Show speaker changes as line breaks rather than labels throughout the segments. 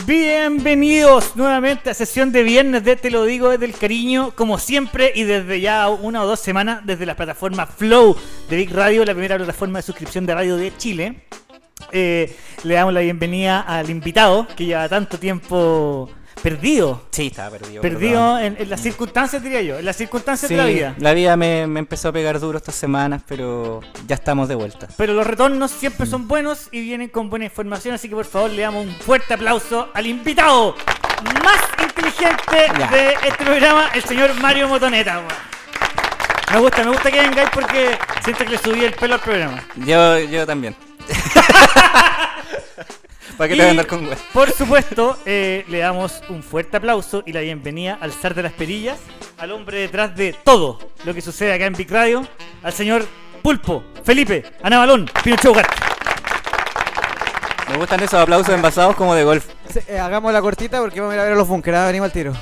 Bienvenidos nuevamente a sesión de viernes de Te lo digo desde el cariño, como siempre y desde ya 1 o 2 semanas desde la plataforma Flow de Big Radio, la primera plataforma de suscripción de radio de Chile. Le damos la bienvenida al invitado que lleva tanto tiempo perdido.
Sí, estaba perdido.
Perdido en las circunstancias, diría yo, en las circunstancias de la vida.
La vida me empezó a pegar duro estas semanas, pero ya estamos de vuelta.
Pero los retornos siempre son buenos y vienen con buena información, así que por favor le damos un fuerte aplauso al invitado más inteligente de este programa, el señor Mario Motoneta. Me gusta que vengáis porque siento que le subí el pelo al programa.
Yo también. ¿Para qué te voy a andar con güey?
Por supuesto, le damos un fuerte aplauso y la bienvenida al zar de las perillas, al hombre detrás de todo lo que sucede acá en Big Radio, al señor Pulpo, Felipe, Ana Balón, Pinocho Ugarte.
Me gustan esos aplausos envasados como de golf.
Hagamos la cortita porque vamos a ir a ver los bunkers, venimos al tiro.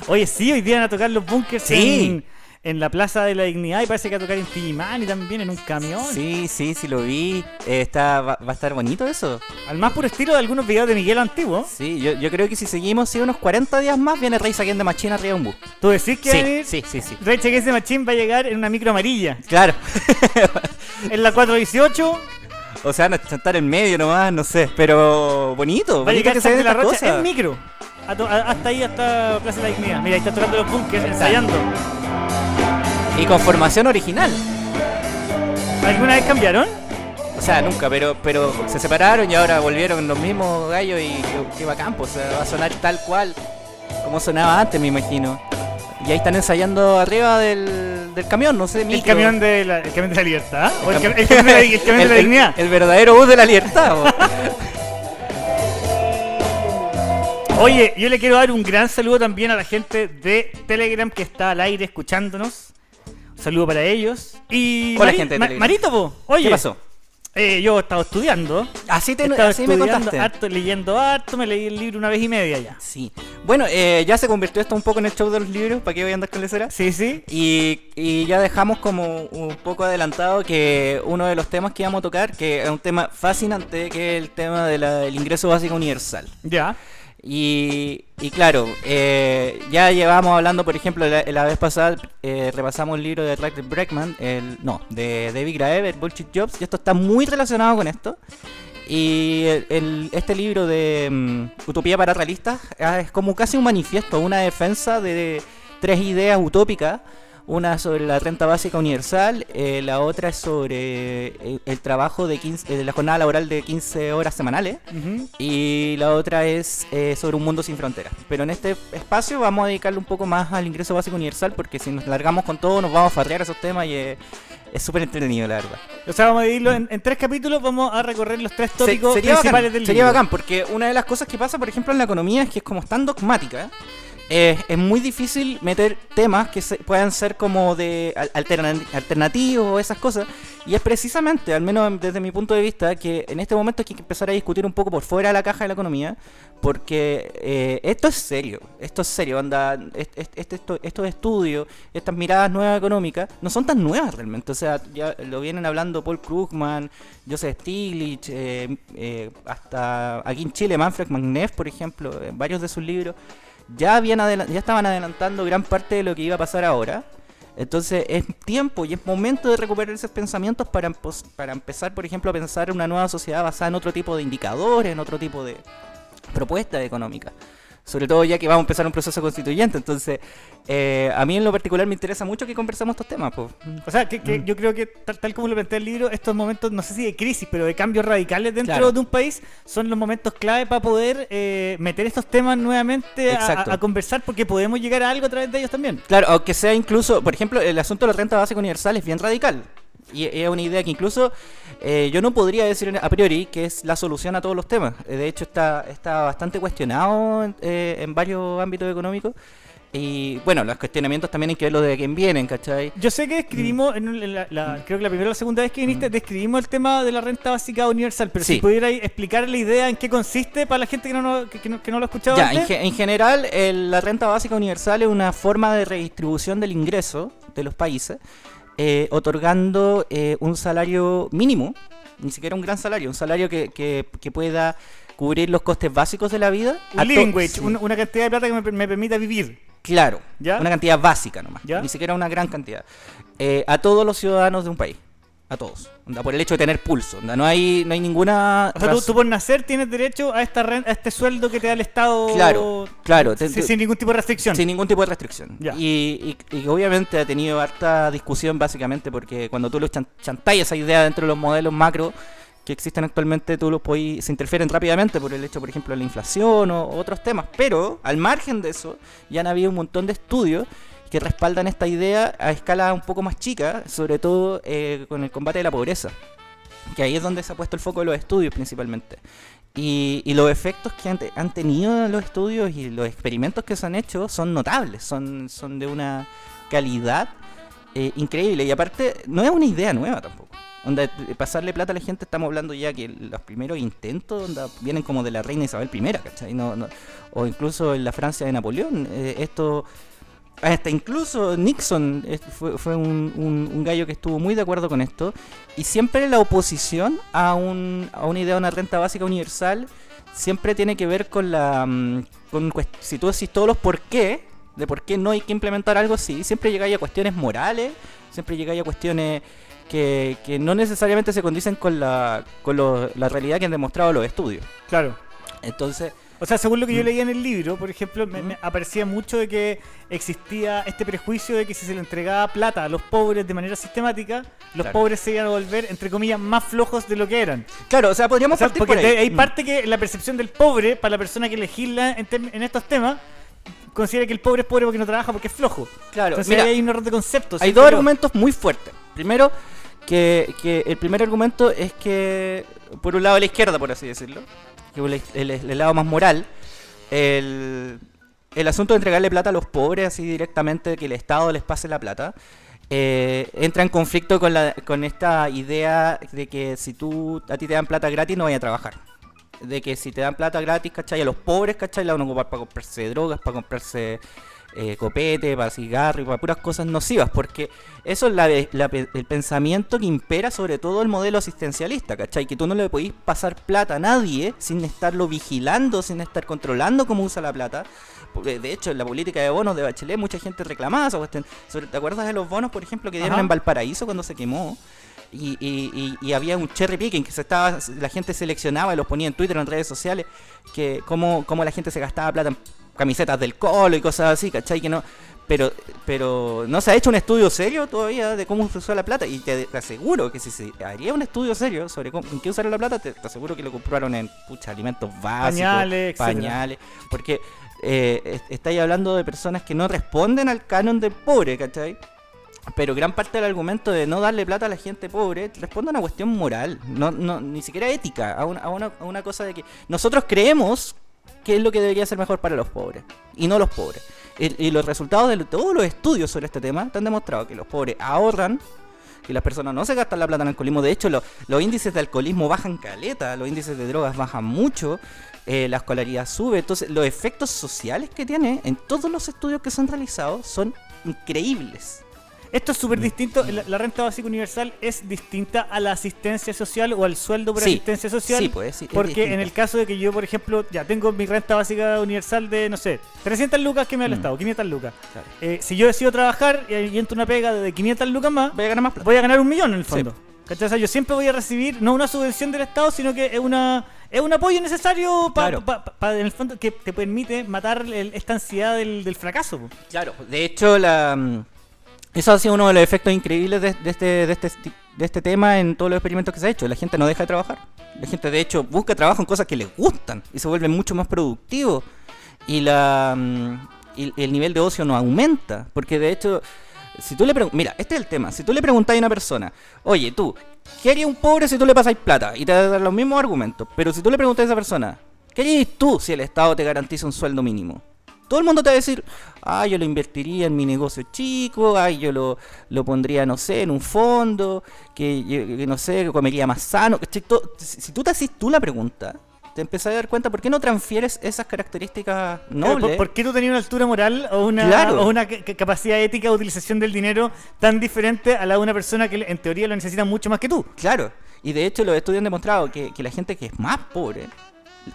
Oye, sí, hoy día van a tocar los bunkers
sí.
en la Plaza de la Dignidad y parece que va a tocar en Tillimani también, en un camión.
Sí, lo vi. Va a estar bonito eso.
Al más puro estilo de algunos videos de Miguel Antiguo.
Sí, yo creo que si seguimos unos 40 días más viene Rage Against the Machine arriba de un bus.
¿Tú decís que
sí.
Rage Against the Machine va a llegar en una micro amarilla?
Claro.
En la 418.
O sea, van a estar en medio nomás, no sé. Pero bonito.
Va a llegar
que se
de la
esta
Rocha
cosa.
en micro. Hasta ahí, hasta Plaza de la Dignidad. Mira, ahí están tocando los bunkers, ensayando.
Y con formación original.
¿Alguna vez cambiaron?
O sea, nunca, pero se separaron y ahora volvieron los mismos gallos y qué bacán, pues, o sea, va a sonar tal cual como sonaba antes, me imagino. Y ahí están ensayando arriba del camión, no sé,
el camión de la libertad. ¿O el camión de la dignidad?
El verdadero bus de la libertad.
Oye, yo le quiero dar un gran saludo también a la gente de Telegram que está al aire escuchándonos. Un saludo para ellos. Y
hola, gente de Telegram.
Marito, po. Oye,
¿qué pasó?
Yo he estado estudiando.
Así me contaste.
Harto, leyendo harto, me leí el libro 1 vez y media ya.
Sí. Bueno, ya se convirtió esto un poco en el show de los libros. ¿Para qué voy a andar con lecera?
Sí.
Y ya dejamos como un poco adelantado que uno de los temas que íbamos a tocar, que es un tema fascinante, que es el tema del ingreso básico universal.
Ya.
Y claro, ya llevamos hablando, por ejemplo, la vez pasada repasamos el libro de Ray Bregman, de David Graeber, Bullshit Jobs, y esto está muy relacionado con esto. Y este libro de Utopía para Realistas es como casi un manifiesto, una defensa de 3 ideas utópicas. Una sobre la renta básica universal, la otra es sobre el trabajo de la jornada laboral de 15 horas semanales, y la otra es sobre un mundo sin fronteras. Pero en este espacio vamos a dedicarle un poco más al ingreso básico universal, porque si nos largamos con todo nos vamos a farrear esos temas y es súper entretenido, la verdad.
O sea, vamos a dividirlo en 3 capítulos, vamos a recorrer los 3 tópicos principales del libro.
Sería bacán, porque una de las cosas que pasa, por ejemplo, en la economía es que es como tan dogmática. Es muy difícil meter temas que puedan ser como de alternativos o esas cosas, y es precisamente, al menos desde mi punto de vista, que en este momento hay que empezar a discutir un poco por fuera de la caja de la economía, porque esto es serio, anda, estos estudios, estas miradas nuevas económicas no son tan nuevas realmente, o sea, ya lo vienen hablando Paul Krugman, Joseph Stiglitz, hasta aquí en Chile Manfred Magnev, por ejemplo, en varios de sus libros ya estaban adelantando gran parte de lo que iba a pasar ahora. Entonces es tiempo y es momento de recuperar esos pensamientos para empezar, por ejemplo, a pensar en una nueva sociedad basada en otro tipo de indicadores, en otro tipo de propuestas económicas. Sobre todo ya que vamos a empezar un proceso constituyente. Entonces, a mí en lo particular me interesa mucho que conversemos estos temas. Po.
O sea, que yo creo que tal como lo plantea el libro, estos momentos, no sé si de crisis, pero de cambios radicales dentro de un país, son los momentos clave para poder meter estos temas nuevamente a conversar, porque podemos llegar a algo a través de ellos también.
Claro, aunque sea incluso, por ejemplo, el asunto de la renta básica universal es bien radical. Y es una idea que incluso yo no podría decir a priori que es la solución a todos los temas. De hecho está bastante cuestionado en varios ámbitos económicos. Y bueno, los cuestionamientos también hay que verlo de quién vienen, ¿cachai?
Yo sé que escribimos, creo que la primera o la segunda vez que viniste, describimos el tema de la renta básica universal, pero si pudierais explicar la idea en qué consiste para la gente que no lo ha escuchado antes.
En general, la renta básica universal es una forma de redistribución del ingreso de los países, otorgando un salario mínimo, ni siquiera un gran salario, un salario que pueda cubrir los costes básicos de la vida.
Un living wage,
sí.
una cantidad de plata que me permita vivir.
Claro,
¿Ya?
una cantidad básica nomás,
¿Ya?
ni siquiera una gran cantidad. A todos los ciudadanos de un país, a todos, onda, por el hecho de tener pulso, onda, no hay ninguna...
O sea, tú por nacer tienes derecho a a este sueldo que te da el Estado.
Claro,
Sin ningún tipo de restricción.
sin ningún tipo de restricción.
Ya.
Y obviamente ha tenido harta discusión básicamente porque cuando tú lo chantallas esa idea dentro de los modelos macro que existen actualmente, tú los se interfieren rápidamente por el hecho, por ejemplo, de la inflación o otros temas. Pero al margen de eso, ya han habido un montón de estudios que respaldan esta idea a escala un poco más chica, sobre todo con el combate de la pobreza, que ahí es donde se ha puesto el foco de los estudios principalmente. Y los efectos que han tenido los estudios y los experimentos que se han hecho son notables, son de una calidad increíble. Y aparte, no es una idea nueva tampoco. Onda, pasarle plata a la gente, estamos hablando ya que los primeros intentos onda, vienen como de la reina Isabel I, ¿cachai? O incluso en la Francia de Napoleón. Hasta incluso Nixon fue un gallo que estuvo muy de acuerdo con esto. Y siempre la oposición a una idea de una renta básica universal siempre tiene que ver con si tú decís todos los por qué, de por qué no hay que implementar algo así, siempre llegáis a cuestiones morales, siempre llegáis a cuestiones que no necesariamente se condicen con la realidad que han demostrado los estudios.
Claro.
Entonces,
o sea, según lo que yo leía en el libro, por ejemplo, me aparecía mucho de que existía este prejuicio de que si se le entregaba plata a los pobres de manera sistemática, los
Claro.
pobres se iban a volver, entre comillas, más flojos de lo que eran.
claro, o sea, podríamos
O sea,
partir
porque
por ahí.
hay parte que la percepción del pobre, para la persona que legisla en estos temas, considera que el pobre es pobre porque no trabaja, porque es flojo.
Claro,
Entonces
mira,
ahí hay un error de conceptos.
hay dos argumentos muy fuertes. Primero, que el primer argumento es que, por un lado de la izquierda, por así decirlo, que el lado más moral, el asunto de entregarle plata a los pobres así directamente, que el Estado les pase la plata, entra en conflicto con esta idea de que si a ti te dan plata gratis no vayas a trabajar. De que si te dan plata gratis, ¿cachai? A los pobres, ¿cachai? La van a ocupar para comprarse drogas, para comprarse copete, para cigarro y para puras cosas nocivas, porque eso es el pensamiento que impera sobre todo el modelo asistencialista, ¿cachai? Que tú no le podís pasar plata a nadie sin estarlo vigilando, sin estar controlando cómo usa la plata. Porque de hecho en la política de bonos de Bachelet mucha gente reclamaba esa cuestión. ¿Te acuerdas de los bonos, por ejemplo, que dieron
Ajá.
en Valparaíso cuando se quemó? Y había un cherry picking que la gente seleccionaba y los ponía en Twitter, en redes sociales, que cómo la gente se gastaba plata en camisetas del Colo y cosas así, ¿cachai? Que no, pero no se ha hecho un estudio serio todavía de cómo se usa la plata, y te aseguro que si se haría un estudio serio sobre en qué usar la plata, te aseguro que lo compraron en alimentos básicos,
Pañales, etcétera.
pañales, porque estáis hablando de personas que no responden al canon del pobre, ¿cachai? Pero gran parte del argumento de no darle plata a la gente pobre responde a una cuestión moral, ni siquiera ética, a una cosa de que nosotros creemos que es lo que debería ser mejor para los pobres, y no los pobres. Y los resultados de todos los estudios sobre este tema te han demostrado que los pobres ahorran, que las personas no se gastan la plata en alcoholismo. De hecho, los índices de alcoholismo bajan caleta, los índices de drogas bajan mucho, la escolaridad sube. Entonces, los efectos sociales que tiene en todos los estudios que se han realizado son increíbles.
Esto es súper distinto. La renta básica universal es distinta a la asistencia social o al sueldo por asistencia social.
Sí, pues, sí, es
porque
distinta.
en el caso de que yo, por ejemplo, ya tengo mi renta básica universal de, no sé, 300 lucas que me da el Estado, 500 lucas.
Claro.
Si yo decido trabajar y entro una pega de 500 lucas más,
Voy a ganar más plata.
voy a ganar 1 millón en el fondo.
Sí.
¿Cachai? O sea, yo siempre voy a recibir, no una subvención del Estado, sino que es un apoyo necesario
Claro.
en el fondo, que te permite matar esta ansiedad del fracaso. Po.
Claro, de hecho, eso ha sido uno de los efectos increíbles de este tema en todos los experimentos que se ha hecho. La gente no deja de trabajar. La gente, de hecho, busca trabajo en cosas que les gustan y se vuelven mucho más productivos. Y el nivel de ocio no aumenta. Porque, de hecho, si tú le preguntas... Mira, este es el tema. Si tú le preguntas a una persona, oye, tú, ¿qué haría un pobre si tú le pasáis plata? Y te va a dar los mismos argumentos. Pero si tú le preguntas a esa persona, ¿qué harías tú si el Estado te garantiza un sueldo mínimo? Todo el mundo te va a decir, yo lo invertiría en mi negocio chico, yo lo pondría, no sé, en un fondo, que no sé, comería más sano. Si tú te haces tú la pregunta, te empezás a dar cuenta por qué no transfieres esas características nobles.
¿Por qué tú tenías una altura moral o una,
Claro.
o una capacidad ética de utilización del dinero tan diferente a la de una persona que en teoría lo necesita mucho más que tú?
Claro, y de hecho los estudios han demostrado que la gente que es más pobre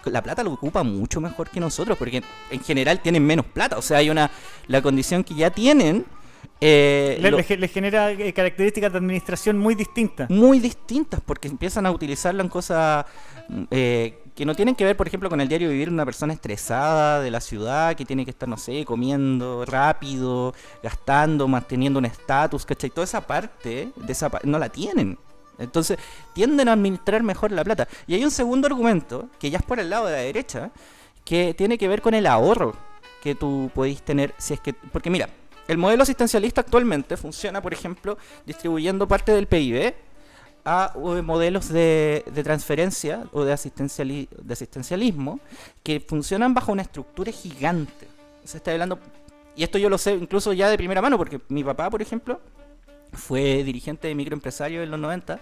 la plata lo ocupa mucho mejor que nosotros, porque en general tienen menos plata. O sea, la condición que ya tienen...
les genera características de administración muy distintas.
Muy distintas, porque empiezan a utilizarla en cosas que no tienen que ver, por ejemplo, con el diario vivir de una persona estresada de la ciudad, que tiene que estar, no sé, comiendo rápido, gastando, manteniendo un estatus, ¿cachai? Toda esa parte, no la tienen. Entonces, tienden a administrar mejor la plata. Y hay un segundo argumento, que ya es por el lado de la derecha, que tiene que ver con el ahorro que tú podéis tener, si es que... Porque mira, el modelo asistencialista actualmente funciona, por ejemplo, distribuyendo parte del PIB a modelos de transferencia o de asistencialismo que funcionan bajo una estructura gigante. Se está hablando, y esto yo lo sé incluso ya de primera mano, porque mi papá, por ejemplo, fue dirigente de microempresario en los 90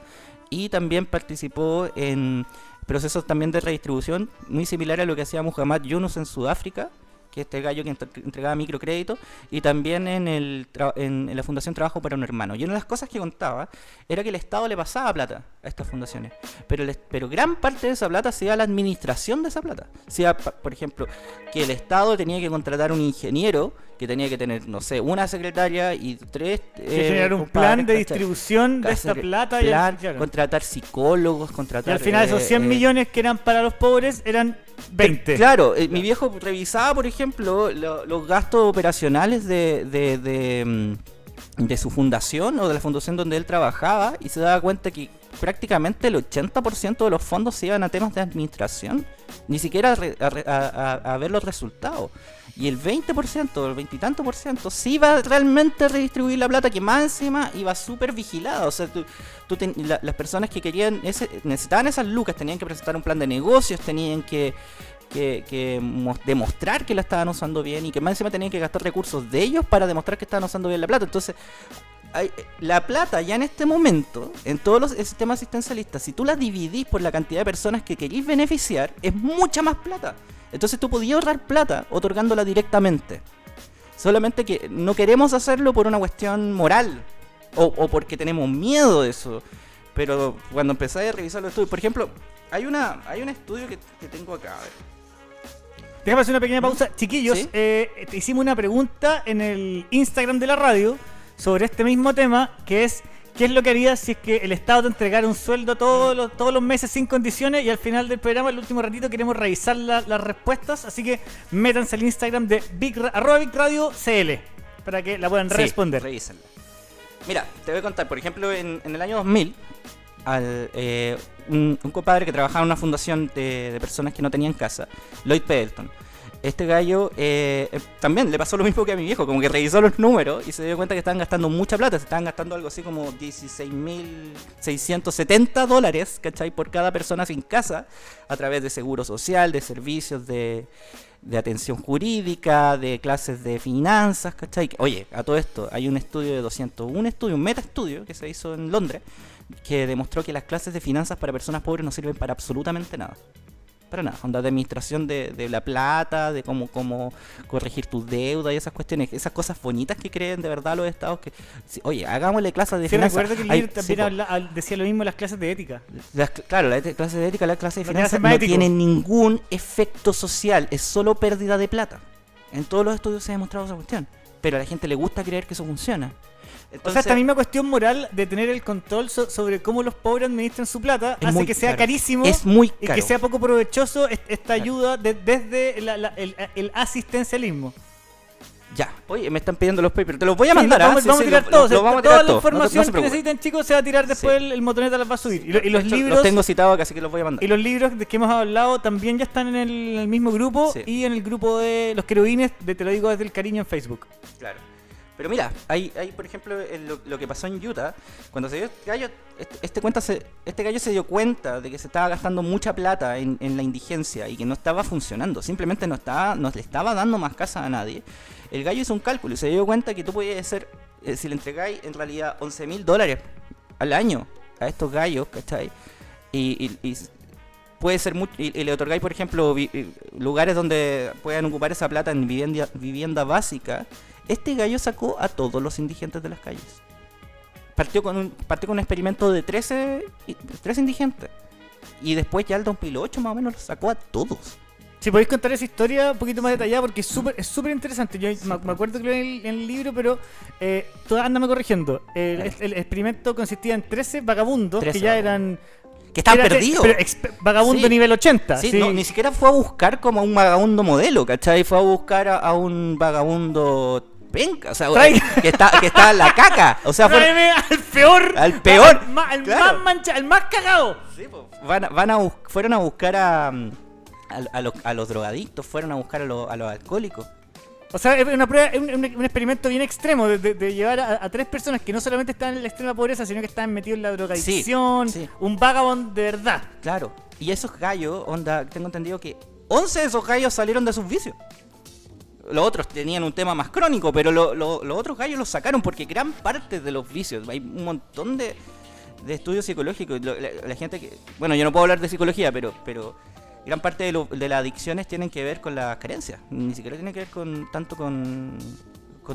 y también participó en procesos también de redistribución muy similar a lo que hacía Muhammad Yunus en Sudáfrica, que es este gallo que entregaba microcrédito, y también en la Fundación Trabajo para un Hermano. Y una de las cosas que contaba era que el Estado le pasaba plata a estas fundaciones, pero gran parte de esa plata se iba a la administración de esa plata. Se iba, por ejemplo, que el Estado tenía que contratar un ingeniero que tenía que tener, no sé, una secretaria y 3...
generar un plan de distribución de esta plata.
Contratar psicólogos,
y al final esos 100 millones que eran para los pobres eran 20.
Claro, mi viejo revisaba, por ejemplo, los gastos operacionales de su fundación o de la fundación donde él trabajaba y se daba cuenta que prácticamente el 80% de los fondos se iban a temas de administración, ni siquiera a ver los resultados. Y el 20%, el 20 y tanto por ciento, sí iba realmente a redistribuir la plata, que más encima iba súper vigilada. O sea, las personas que querían, necesitaban esas lucas, tenían que presentar un plan de negocios, tenían que demostrar que la estaban usando bien, y que más encima tenían que gastar recursos de ellos para demostrar que estaban usando bien la plata. Entonces, la plata ya en este momento, en todos los sistemas asistencialistas, si tú la dividís por la cantidad de personas que querís beneficiar, es mucha más plata. Entonces tú podías ahorrar plata otorgándola directamente. Solamente que no queremos hacerlo por una cuestión moral o porque tenemos miedo de eso. Pero cuando empecé a revisar los estudios, por ejemplo, hay un estudio que tengo acá, a ver.
Déjame hacer una pequeña pausa. Chiquillos,
¿Sí?
Te hicimos una pregunta en el Instagram de la radio sobre este mismo tema, que es: ¿qué es lo que harías si es que el Estado te entregara un sueldo todos los meses sin condiciones? Y al final del programa, el último ratito, queremos revisar las respuestas. Así que métanse al Instagram de @BigRadioCL para que la puedan responder.
Revísenla. Mira, te voy a contar, por ejemplo, en el año 2000, un compadre que trabajaba en una fundación de personas que no tenían casa, Lloyd Pendleton. Este gallo también le pasó lo mismo que a mi viejo, como que revisó los números y se dio cuenta que estaban gastando mucha plata. Se estaban gastando algo así como $16,670, ¿cachai? Por cada persona sin casa, a través de seguro social, de servicios de atención jurídica, de clases de finanzas, ¿cachai? Oye, a todo esto hay un estudio de 201 un meta-estudio que se hizo en Londres, que demostró que las clases de finanzas para personas pobres no sirven para absolutamente nada. Para nada, onda de administración de la plata, de cómo corregir tus deudas y esas cuestiones, esas cosas bonitas que creen de verdad los estados que... Oye, hagámosle clases de finanzas.
Me acuerdo que el libro también decía lo mismo en las clases de ética.
Claro, las clases de ética, las clases de finanzas no tienen ningún efecto social, es solo pérdida de plata. En todos los estudios se ha demostrado esa cuestión, pero a la gente le gusta creer que eso funciona. Entonces,
o sea, esta misma cuestión moral de tener el control sobre cómo los pobres administran su plata hace que sea carísimo,
es muy caro,
y que sea poco provechoso esta ayuda desde el asistencialismo.
Ya, oye, me están pidiendo los papers, te los voy a mandar.
Vamos a tirar todos. Toda la información
no
que necesiten, chicos, se va a tirar después. El motoneta las va a subir. Y los libros
los tengo citados acá, así que los voy a mandar.
Y los libros de que hemos hablado también ya están en el mismo grupo, y en el grupo de los querubines de Te lo digo desde el cariño en Facebook.
Claro. Pero mira, hay por ejemplo, lo que pasó en Utah, cuando se dio este gallo, este gallo se dio cuenta de que se estaba gastando mucha plata en la indigencia y que no estaba funcionando, simplemente no le estaba dando más casa a nadie. El gallo hizo un cálculo y se dio cuenta que tú podías hacer, si le entregáis en realidad $11,000 al año a estos gallos, ¿cachai? Y puede ser mucho, y le otorgáis, por ejemplo, lugares donde puedan ocupar esa plata en vivienda básica. Este gallo sacó a todos los indigentes de las calles. Partió con un experimento de 13 indigentes. Y después ya el 2008 más o menos los sacó a todos.
Si podéis contar esa historia un poquito más detallada, porque es súper interesante. Yo me acuerdo que lo vi en el libro, pero tú ándame corrigiendo. El experimento consistía en 13 vagabundos
13
que ya
vagabundos.
eran...
Que estaban perdidos.
Pero vagabundo
Sí.
nivel 80.
Sí,
Sí.
no, ni siquiera fue a buscar como a un vagabundo modelo, ¿cachai? Fue a buscar a un vagabundo penca, o sea,
Traiga.
que está en la caca. O sea, fue
Tráeme al peor.
al peor.
Al
Claro.
más mancha, al más cagado.
Sí, po. Fueron a buscar a los drogadictos, fueron a buscar a los alcohólicos.
O sea, es una prueba, es un experimento bien extremo de llevar a 3 personas que no solamente están en la extrema pobreza, sino que están metidos en la drogadicción,
Sí.
un vagabundo de verdad.
Claro. Y esos gallos, tengo entendido que 11 de esos gallos salieron de sus vicios. Los otros tenían un tema más crónico, pero los otros gallos los sacaron porque gran parte de los vicios, hay un montón de estudios psicológicos. La gente que... Bueno, yo no puedo hablar de psicología, pero gran parte de las adicciones tienen que ver con las carencias. Ni siquiera tiene que ver tanto con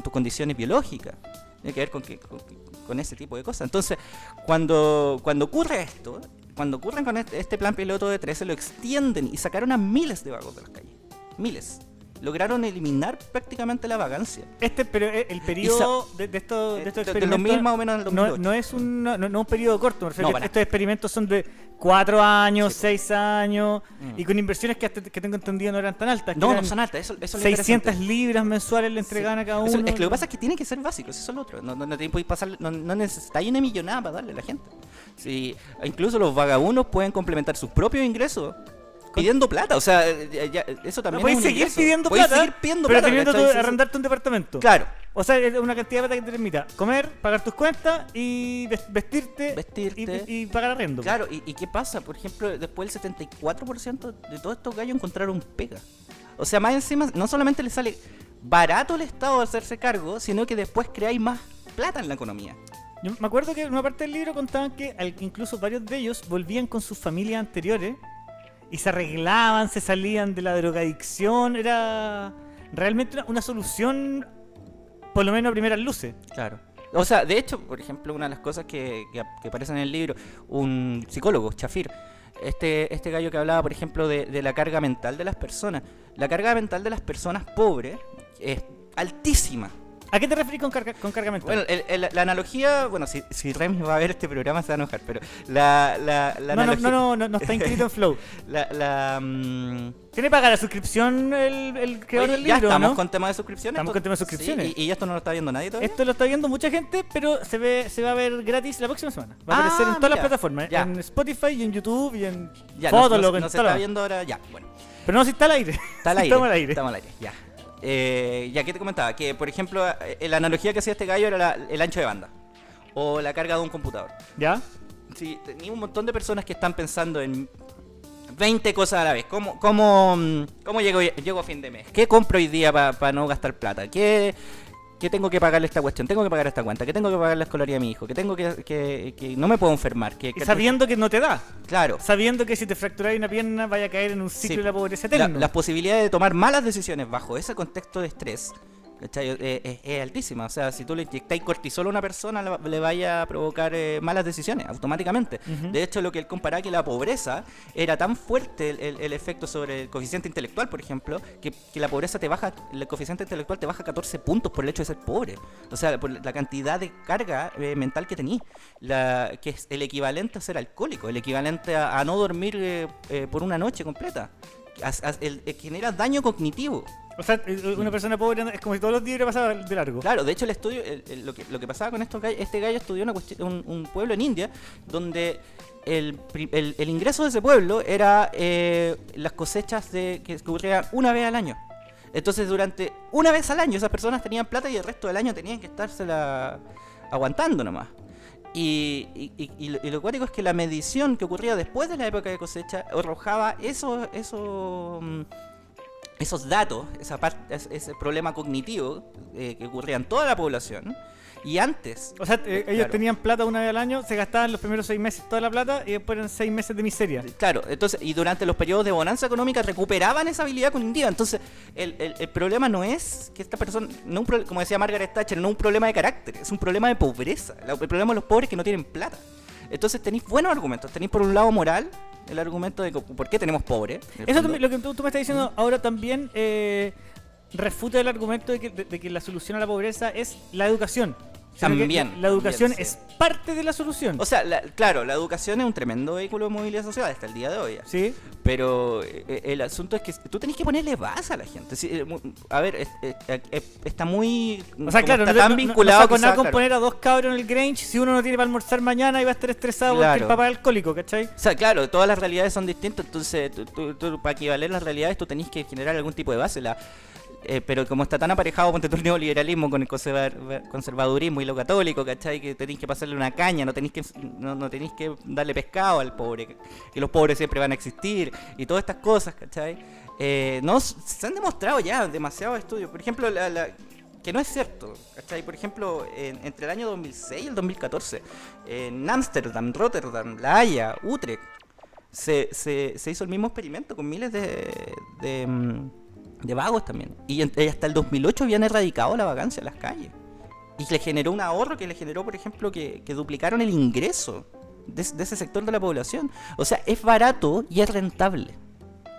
tus condiciones biológicas. Tiene que ver con ese tipo de cosas. Entonces, cuando ocurre esto, cuando ocurren con este plan piloto de 13, lo extienden y sacaron a miles de vagos de las calles. Miles. Lograron eliminar prácticamente la vagancia.
Pero el periodo de estos
Del
experimentos
2000 más o menos al 2008.
no es un periodo corto. Me refiero
No,
que
para
estos experimentos son de 4 años,
Sí.
6 años, y con inversiones que tengo entendido no eran tan altas. que
No,
eran
no son altas. Eso es lo
600
interesante.
libras mensuales le entregaban a cada uno.
Es que lo que pasa es que tiene que ser básico, eso es lo otro. No podéis pasar, no necesitáis una millonada para darle a la gente. Sí, incluso los vagabundos pueden complementar sus propios ingresos pidiendo plata. O sea, eso
No
también
podéis
es un
seguir
ingreso.
pidiendo
Podéis
plata,
seguir pidiendo
pero
plata,
teniendo
¿cachai? Sí,
arrendarte un departamento.
Claro,
O sea, es una cantidad de plata que te permita comer, pagar tus cuentas y vestirte,
Vestirte.
Y pagar arriendo.
claro. ¿Y qué pasa? Por ejemplo, después el 74% de todos estos gallos encontraron pega. O sea, más encima, no solamente les sale barato el Estado hacerse cargo, sino que después creáis más plata en la economía.
Yo me acuerdo que en una parte del libro contaban que incluso varios de ellos volvían con sus familias anteriores y se arreglaban, se salían de la drogadicción. Era realmente una solución, por lo menos a primeras luces.
Claro. O sea, de hecho, por ejemplo, una de las cosas que aparecen en el libro, un psicólogo, Shafir, este gallo que hablaba, por ejemplo, de la carga mental de las personas. La carga mental de las personas pobres es altísima.
¿A qué te referís con carga mental?
Bueno, la analogía, bueno, si Remy va a ver este programa se va a enojar, pero la analogía...
No está inscrito en Flow. ¿Tiene que pagar la suscripción el creador del
ya
libro,
estamos
no?
con temas de suscripciones.
Estamos con temas de suscripciones.
Sí, y esto no lo está viendo nadie todavía.
Esto lo está viendo mucha gente, pero se va a ver gratis la próxima semana. Va a aparecer en todas las
mira,
plataformas,
ya.
en Spotify y en YouTube y en
Ya,
Fotolog, en
no se
todas.
está viendo ahora, ya, bueno.
Pero no, si está al aire.
Está al aire.
Estamos al aire.
Estamos al aire, ya. Ya que te comentaba, que por ejemplo, la analogía que hacía este gallo era el ancho de banda. O la carga de un computador.
¿Ya?
Sí, tenía un montón de personas que están pensando en 20 cosas a la vez. ¿Cómo llego a fin de mes? ¿Qué compro hoy día para no gastar plata? ¿Qué tengo que pagarle esta cuestión? ¿Tengo que pagar esta cuenta? ¿Qué tengo que pagar la escolaridad a mi hijo? ¿Qué tengo que no me puedo enfermar?
Y sabiendo que no te da.
Claro.
Sabiendo que si te fracturas una pierna vaya a caer en un ciclo
Sí.
de la pobreza eterno.
Las posibilidades de tomar malas decisiones bajo ese contexto de estrés, ¿cachai? Es altísima. O sea, si tú le inyectáis cortisol a una persona, le vaya a provocar malas decisiones automáticamente.
Ujú.
De hecho, lo que él comparaba que la pobreza era tan fuerte el efecto sobre el coeficiente intelectual, por ejemplo, que la pobreza el coeficiente intelectual te baja 14 puntos por el hecho de ser pobre. O sea, por la cantidad de carga mental que tenís, que es el equivalente a ser alcohólico, el equivalente a no dormir por una noche completa. Genera daño cognitivo.
O sea, una persona pobre es como si todos los días hubiera pasado de largo.
Claro, de hecho el estudio, lo que pasaba con este gallo estudió un pueblo en India donde el ingreso de ese pueblo era las cosechas que ocurrían una vez al año. Entonces durante una vez al año esas personas tenían plata y el resto del año tenían que estársela aguantando nomás. Y lo cuático es que la medición que ocurría después de la época de cosecha arrojaba esos datos, ese problema cognitivo que ocurría en toda la población. Y antes...
O sea, ellos
claro.
tenían plata una vez al año, se gastaban los primeros 6 meses toda la plata y después eran 6 meses de miseria.
Claro, entonces, y durante los periodos de bonanza económica recuperaban esa habilidad cognitiva. Entonces, el problema no es que esta persona, como decía Margaret Thatcher, no es un problema de carácter, es un problema de pobreza. El problema de los pobres es que no tienen plata. Entonces tenéis buenos argumentos. Tenéis por un lado moral, el argumento de por qué tenemos pobres.
Eso también, lo que tú me estás diciendo ahora también refuta el argumento de que la solución a la pobreza es la educación.
También.
La educación
también, sí.
es parte de la solución.
O sea, claro, la educación es un tremendo vehículo de movilidad social hasta el día de hoy.
Sí.
Pero el asunto es que tú tenés que ponerle base a la gente. Sí, a ver, está muy...
O sea, claro,
está tan vinculado
no con nada con
claro.
poner a 2 cabros en el Grange si uno no tiene para almorzar mañana y va a estar estresado porque
Claro.
el papá es alcohólico, ¿cachai?
O sea, claro, todas las realidades son distintas, entonces tú, para equivaler las realidades tú tenés que generar algún tipo de base. Pero como está tan aparejado ponte tú el neoliberalismo con el conservadurismo y lo católico, ¿cachai? Que tenéis que pasarle una caña, no tenéis que darle pescado al pobre, que los pobres siempre van a existir y todas estas cosas, ¿cachai? No, se han demostrado ya demasiados estudios. Por ejemplo, que no es cierto, ¿cachai? Por ejemplo, entre el año 2006 y el 2014, en Ámsterdam, Rotterdam, La Haya, Utrecht, se hizo el mismo experimento con miles de vagos también. Y hasta el 2008 habían erradicado la vagancia en las calles. Y le generó un ahorro que le generó, por ejemplo, que duplicaron el ingreso de ese sector de la población. O sea, es barato y es rentable.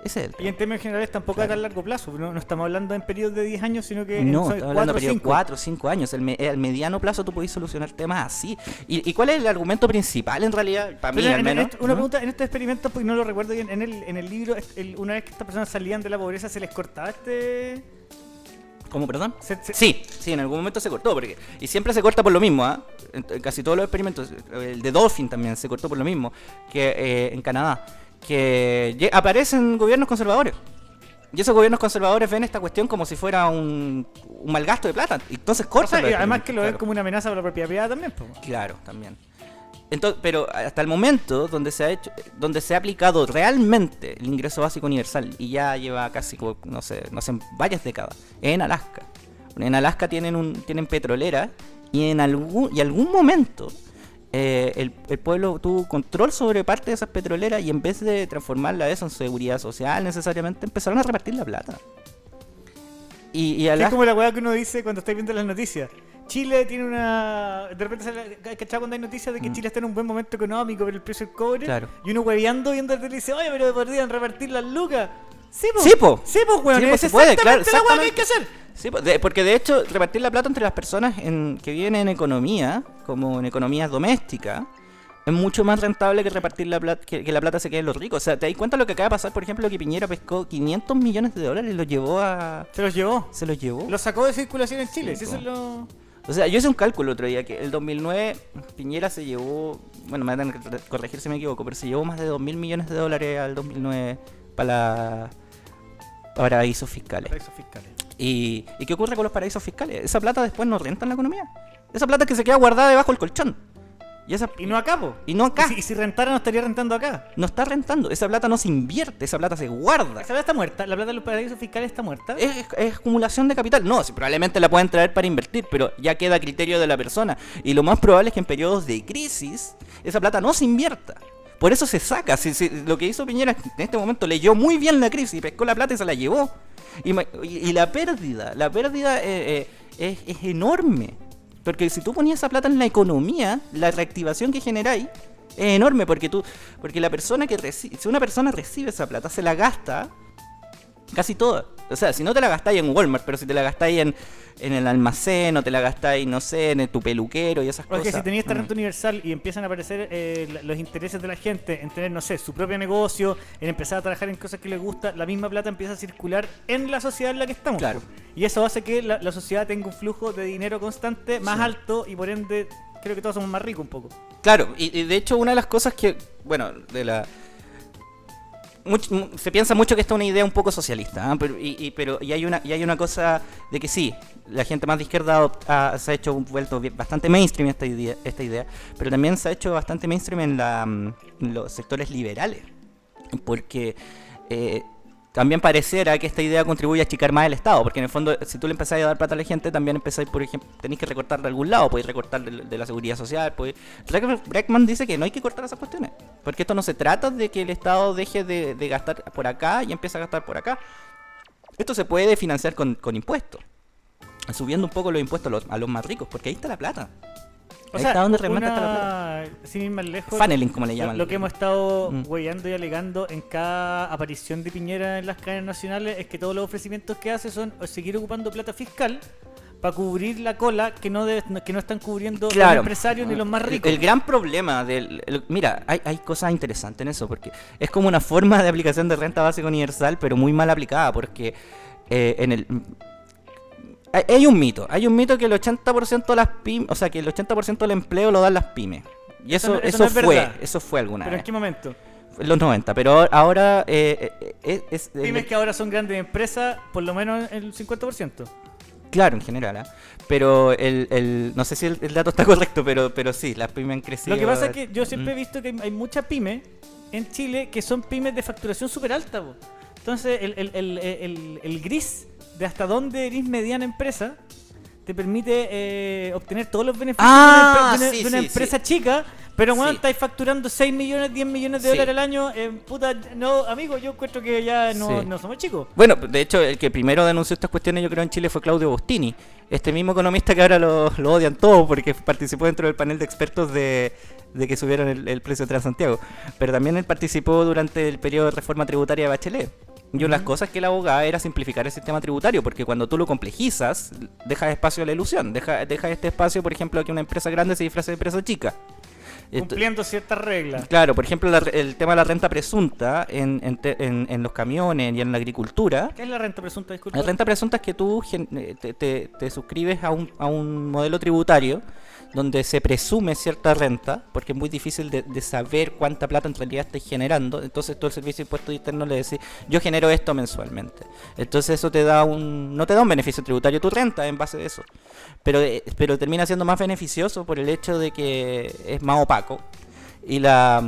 Ese es el tema.
Y en términos generales tampoco a tan largo plazo. No estamos hablando en periodos de 10 años, sino que
No,
son
estamos hablando
4
de
o
periodo
5.
4 o 5 años. Al mediano plazo tú podés solucionar temas así. ¿Y cuál es el argumento principal en realidad? Para mí,
Pero
al menos.
una pregunta, en estos experimentos, porque no lo recuerdo bien, en el libro, una vez que estas personas salían de la pobreza, ¿se les cortaba
¿Cómo, perdón?
se-
Sí, en algún momento se cortó. Y siempre se corta por lo mismo, ¿ah? En casi todos los experimentos. El de Dolphin también se cortó por lo mismo. Que en Canadá. Que aparecen gobiernos conservadores. Y esos gobiernos conservadores ven esta cuestión como si fuera un mal gasto de plata. Y entonces
O
cortan.
sea,
los
y además que lo ven
experimentos,
como una amenaza para la propiedad privada también, po.
Claro, también. Entonces, pero hasta el momento donde se ha aplicado realmente el ingreso básico universal y ya lleva casi no sé, varias décadas, en Alaska. En Alaska tienen petroleras y en algún momento el pueblo tuvo control sobre parte de esas petroleras y en vez de transformarla eso en seguridad social necesariamente empezaron a repartir la plata. Y
Sí, es
Alaska,
como la weá que uno dice cuando estáis viendo las noticias. Chile tiene una... De repente sale, ¿cachai? Cuando hay noticias de que Chile está en un buen momento económico, pero el precio del cobre.
Claro.
Y uno hueveando viendo el tele dice, oye, pero podrían repartir las lucas. Sí, po.
Sí, po.
Sí, po, weón.
Sí, po,
Es
se puede, claro,
exactamente la weá que hay que
exactamente.
hacer.
Sí, porque de hecho repartir la plata entre las personas que viven en economía, como en economías domésticas, es mucho más rentable que repartir la plata, que la plata se quede en los ricos. O sea, ¿te das cuenta lo que acaba de pasar? Por ejemplo, que Piñera pescó $500 millones y los llevó a...
Se los llevó.
¿Se los llevó?
Los sacó de circulación en Chile.
Sí,
Sí, eso
po.
es lo...
O sea, yo hice un cálculo otro día, que el 2009 Piñera se llevó, bueno, me van a tener que corregir si me equivoco, pero se llevó más de $2.000 millones al 2009 para paraísos fiscales.
Paraísos fiscales.
¿Y qué ocurre con los paraísos fiscales? Esa plata después no renta en la economía. Esa plata es que se queda guardada debajo del colchón.
Y no acá, po.
Y no acá.
Y si rentara, no estaría rentando acá.
No está rentando. Esa plata no se invierte, esa plata se guarda.
Esa plata está muerta. La plata de los paraísos fiscales está muerta.
Es acumulación de capital. No, si probablemente la pueden traer para invertir, pero ya queda a criterio de la persona. Y lo más probable es que en periodos de crisis esa plata no se invierta. Por eso se saca. Lo que hizo Piñera en este momento leyó muy bien la crisis, pescó la plata y se la llevó. Y la pérdida es enorme. Porque si tú ponías esa plata en la economía, la reactivación que generáis es enorme. Porque la persona si una persona recibe esa plata, se la gasta casi toda. O sea, si no te la gastáis en Walmart, pero si te la gastáis en el almacén o te la gastáis, no sé, en tu peluquero y esas
Porque
cosas.
si tenías esta renta universal y empiezan a aparecer los intereses de la gente en tener, no sé, su propio negocio, en empezar a trabajar en cosas que les gusta, la misma plata empieza a circular en la sociedad en la que estamos.
Claro.
Y eso hace que la sociedad tenga un flujo de dinero constante más alto y por ende creo que todos somos más ricos un poco.
Claro, y de hecho una de las cosas que, bueno, se piensa mucho que esta es una idea un poco socialista, ¿eh? pero hay una cosa de que sí, la gente más de izquierda se ha hecho vuelto bastante mainstream esta idea, pero también se ha hecho bastante mainstream en los sectores liberales, porque también pareciera que esta idea contribuye a achicar más el Estado, porque en el fondo, si tú le empezás a dar plata a la gente, también empezáis, por ejemplo, tenéis que recortar de algún lado, podéis recortar de la seguridad social, Breckman dice que no hay que cortar esas cuestiones, porque esto no se trata de que el Estado deje de gastar por acá y empiece a gastar por acá. Esto se puede financiar con impuestos, subiendo un poco los impuestos a los más ricos, porque ahí está la plata.
O
Ahí
sea,
está donde realmente está la plata.
sin ir más lejos,
Funneling, como le llaman.
lo que hemos estado
Mm.
hueveando y alegando en cada aparición de Piñera en las cadenas nacionales es que todos los ofrecimientos que hace son seguir ocupando plata fiscal para cubrir la cola que no están cubriendo los empresarios ni los más ricos.
El gran problema mira, hay cosas interesantes en eso, porque es como una forma de aplicación de renta básica universal, pero muy mal aplicada, porque hay un mito que el 80% de las pymes, o sea, que el 80% del empleo lo dan las pymes. Y eso
no es
fue,
verdad.
eso fue alguna
¿Pero
vez.
en qué momento?
En los 90, pero ahora
Pymes que ahora son grandes empresas, por lo menos el 50%.
claro, en general, pero no sé si el dato está correcto, pero sí, las pymes han crecido.
Lo que pasa es que yo siempre he visto que hay muchas pymes en Chile que son pymes de facturación súper alta, po. Entonces el gris de hasta dónde eres mediana empresa te permite obtener todos los beneficios de una empresa chica, pero bueno,
Sí.
estáis facturando 6 millones, 10 millones de
Sí.
dólares al año, puta, no, amigo, yo encuentro que ya
Sí.
no somos chicos.
Bueno, de hecho, el que primero denunció estas cuestiones, yo creo, en Chile fue Claudio Bostini, este mismo economista que ahora lo odian todos porque participó dentro del panel de expertos de que subieron el precio de Transantiago. Pero también él participó durante el periodo de reforma tributaria de Bachelet. Y una de las cosas que él abogaba era simplificar el sistema tributario, porque cuando tú lo complejizas, dejas espacio a la ilusión. Deja este espacio, por ejemplo, a que una empresa grande se disfrace de empresa chica.
Cumpliendo ciertas reglas.
Claro, por ejemplo, el tema de la renta presunta en los camiones y en la agricultura.
¿Qué es la renta presunta? Disculpa.
La renta presunta es que tú te suscribes a un modelo tributario donde se presume cierta renta, porque es muy difícil de saber cuánta plata en realidad estás generando. Entonces tú al Servicio de Impuestos Internos le decís, yo genero esto mensualmente. Entonces eso no te da un beneficio tributario tu renta en base a eso. Pero termina siendo más beneficioso por el hecho de que es más opaco. Y las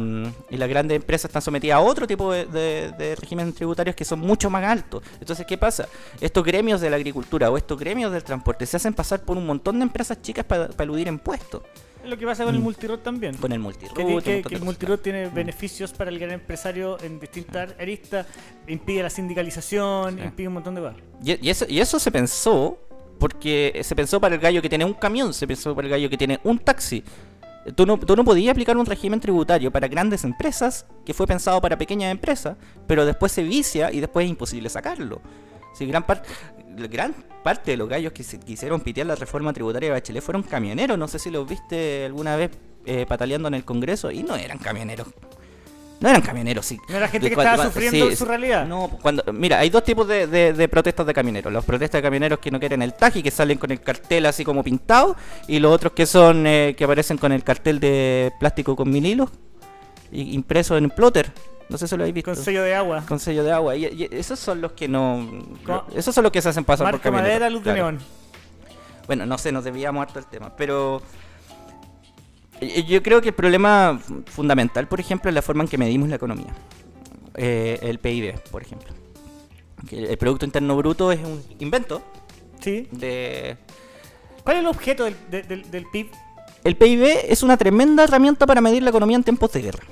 grandes empresas están sometidas a otro tipo de regímenes tributarios que son mucho más altos. Entonces, ¿qué pasa? Estos gremios de la agricultura o estos gremios del transporte se hacen pasar por un montón de empresas chicas para eludir impuestos.
Es lo que pasa con el multirod también.
Con el multirod.
Que el multirod tiene beneficios para el gran empresario en distintas aristas, impide la sindicalización, impide un montón de cosas.
Y eso se pensó, porque se pensó para el gallo que tiene un camión, se pensó para el gallo que tiene un taxi. Tú no podías aplicar un régimen tributario para grandes empresas que fue pensado para pequeñas empresas, pero después se vicia y después es imposible sacarlo. Sí, gran parte de los gallos que quisieron pitear la reforma tributaria de Bachelet fueron camioneros. No sé si los viste alguna vez pataleando en el Congreso, y no eran camioneros. No eran camioneros, sí.
No era gente que estaba sufriendo su realidad.
No, mira, hay dos tipos de protestas de camioneros. Los protestas de camioneros que no quieren el taji, que salen con el cartel así como pintado, y los otros que son que aparecen con el cartel de plástico con vinilo impreso en plotter. No sé si lo habéis visto.
Con sello de agua.
Con sello de agua. Y esos son los que no... Esos son los que se hacen pasar por
Marca
camioneros.
madera, luz de
Claro.
neón.
Bueno, no sé, nos desviamos harto del tema, pero... Yo creo que el problema fundamental, por ejemplo, es la forma en que medimos la economía. El PIB, por ejemplo. Que el Producto Interno Bruto es un invento
Sí.
de...
¿Cuál es el objeto del PIB?
El PIB es una tremenda herramienta para medir la economía en tiempos de guerra.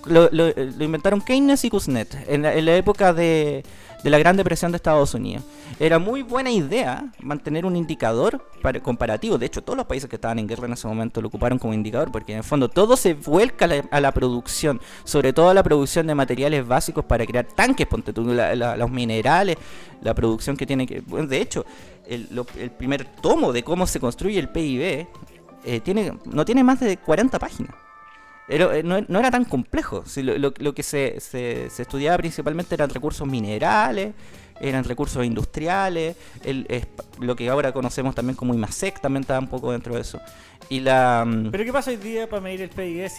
Lo inventaron Keynes y Kuznets en la época de la Gran Depresión de Estados Unidos. Era muy buena idea mantener un indicador comparativo. De hecho, todos los países que estaban en guerra en ese momento lo ocuparon como indicador, porque en el fondo todo se vuelca a la producción, sobre todo a la producción de materiales básicos para crear tanques, ponte tú, los minerales, la producción que tiene que... Bueno, de hecho, el primer tomo de cómo se construye el PIB no tiene más de 40 páginas. No era tan complejo. Si lo que se estudiaba principalmente eran recursos minerales, eran recursos industriales, lo que ahora conocemos también como IMASEC también estaba un poco dentro de eso.
¿Pero qué pasa hoy día para medir el PIB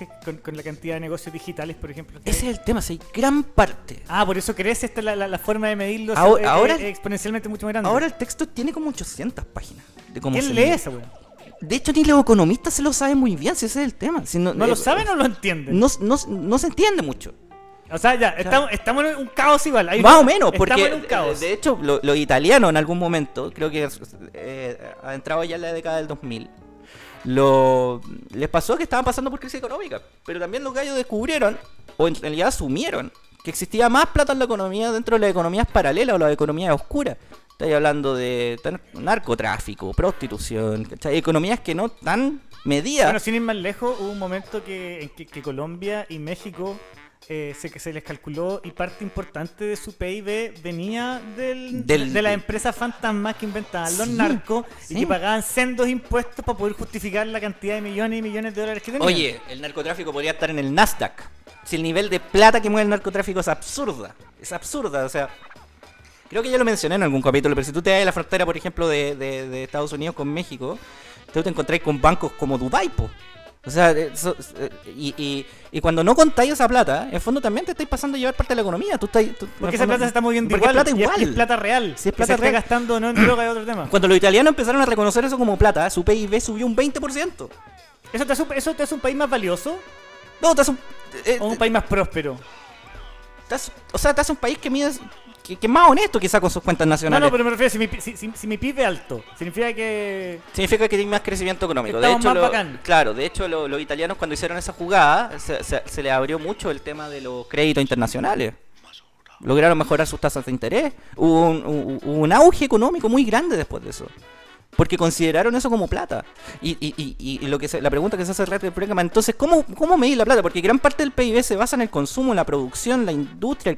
con la cantidad de negocios digitales, por ejemplo?
Ese es el tema, hay gran parte.
Por eso crece esta la forma de medirlo
Ahora
exponencialmente mucho más grande.
Ahora el texto tiene como 800 páginas. De cómo
¿Quién
se
lee
mide.
eso, weón?
De hecho, ni los economistas se lo saben muy bien, si ese es el tema. Si
¿No lo saben o lo entienden?
No se entiende mucho.
O sea, ya, estamos en un caos igual.
Más o menos, porque
estamos en un caos.
de hecho los italianos en algún momento, creo que ha entrado ya en la década del 2000, les pasó que estaban pasando por crisis económica, pero también los gallos descubrieron, o en realidad asumieron, que existía más plata en la economía dentro de las economías paralelas o las economías oscuras. Estáis hablando de narcotráfico, prostitución, ¿cachai? Economías que no están medidas.
Bueno, sin ir más lejos, hubo un momento en que Colombia y México que se les calculó y parte importante de su PIB venía de las empresas fantasmas que inventaban los narcos y que pagaban sendos impuestos para poder justificar la cantidad de millones y millones de dólares que tenían.
Oye, el narcotráfico podría estar en el Nasdaq. Si el nivel de plata que mueve el narcotráfico es absurda, o sea, creo que ya lo mencioné en algún capítulo, pero si tú te vas a la frontera, por ejemplo, de Estados Unidos con México, tú te encontrás con bancos como Dubai, po. O sea, y cuando no contáis esa plata, en el fondo también te estáis pasando a llevar parte de la economía.
Porque esa plata se está moviendo
porque
igual,
es plata igual.
Es plata real.
Sí, es
que
plata
se
real.
está gastando no en droga y otro tema.
Cuando los italianos empezaron a reconocer eso como plata, su PIB subió un 20%.
¿Eso te hace un país más valioso
No, te hace un...
o un país más próspero?
te hace un país que mide... Que es más honesto quizá con sus cuentas nacionales.
No, pero me refiero, si mi PIB es alto, significa que
tiene más crecimiento económico.
estamos
De hecho,
más bacán.
claro, de hecho los italianos cuando hicieron esa jugada se les abrió mucho el tema de los créditos internacionales. Lograron mejorar sus tasas de interés. Hubo un auge económico muy grande después de eso. Porque consideraron eso como plata. Y la pregunta que se hace el programa, entonces, ¿cómo medir la plata? Porque gran parte del PIB se basa en el consumo, en la producción, la industria.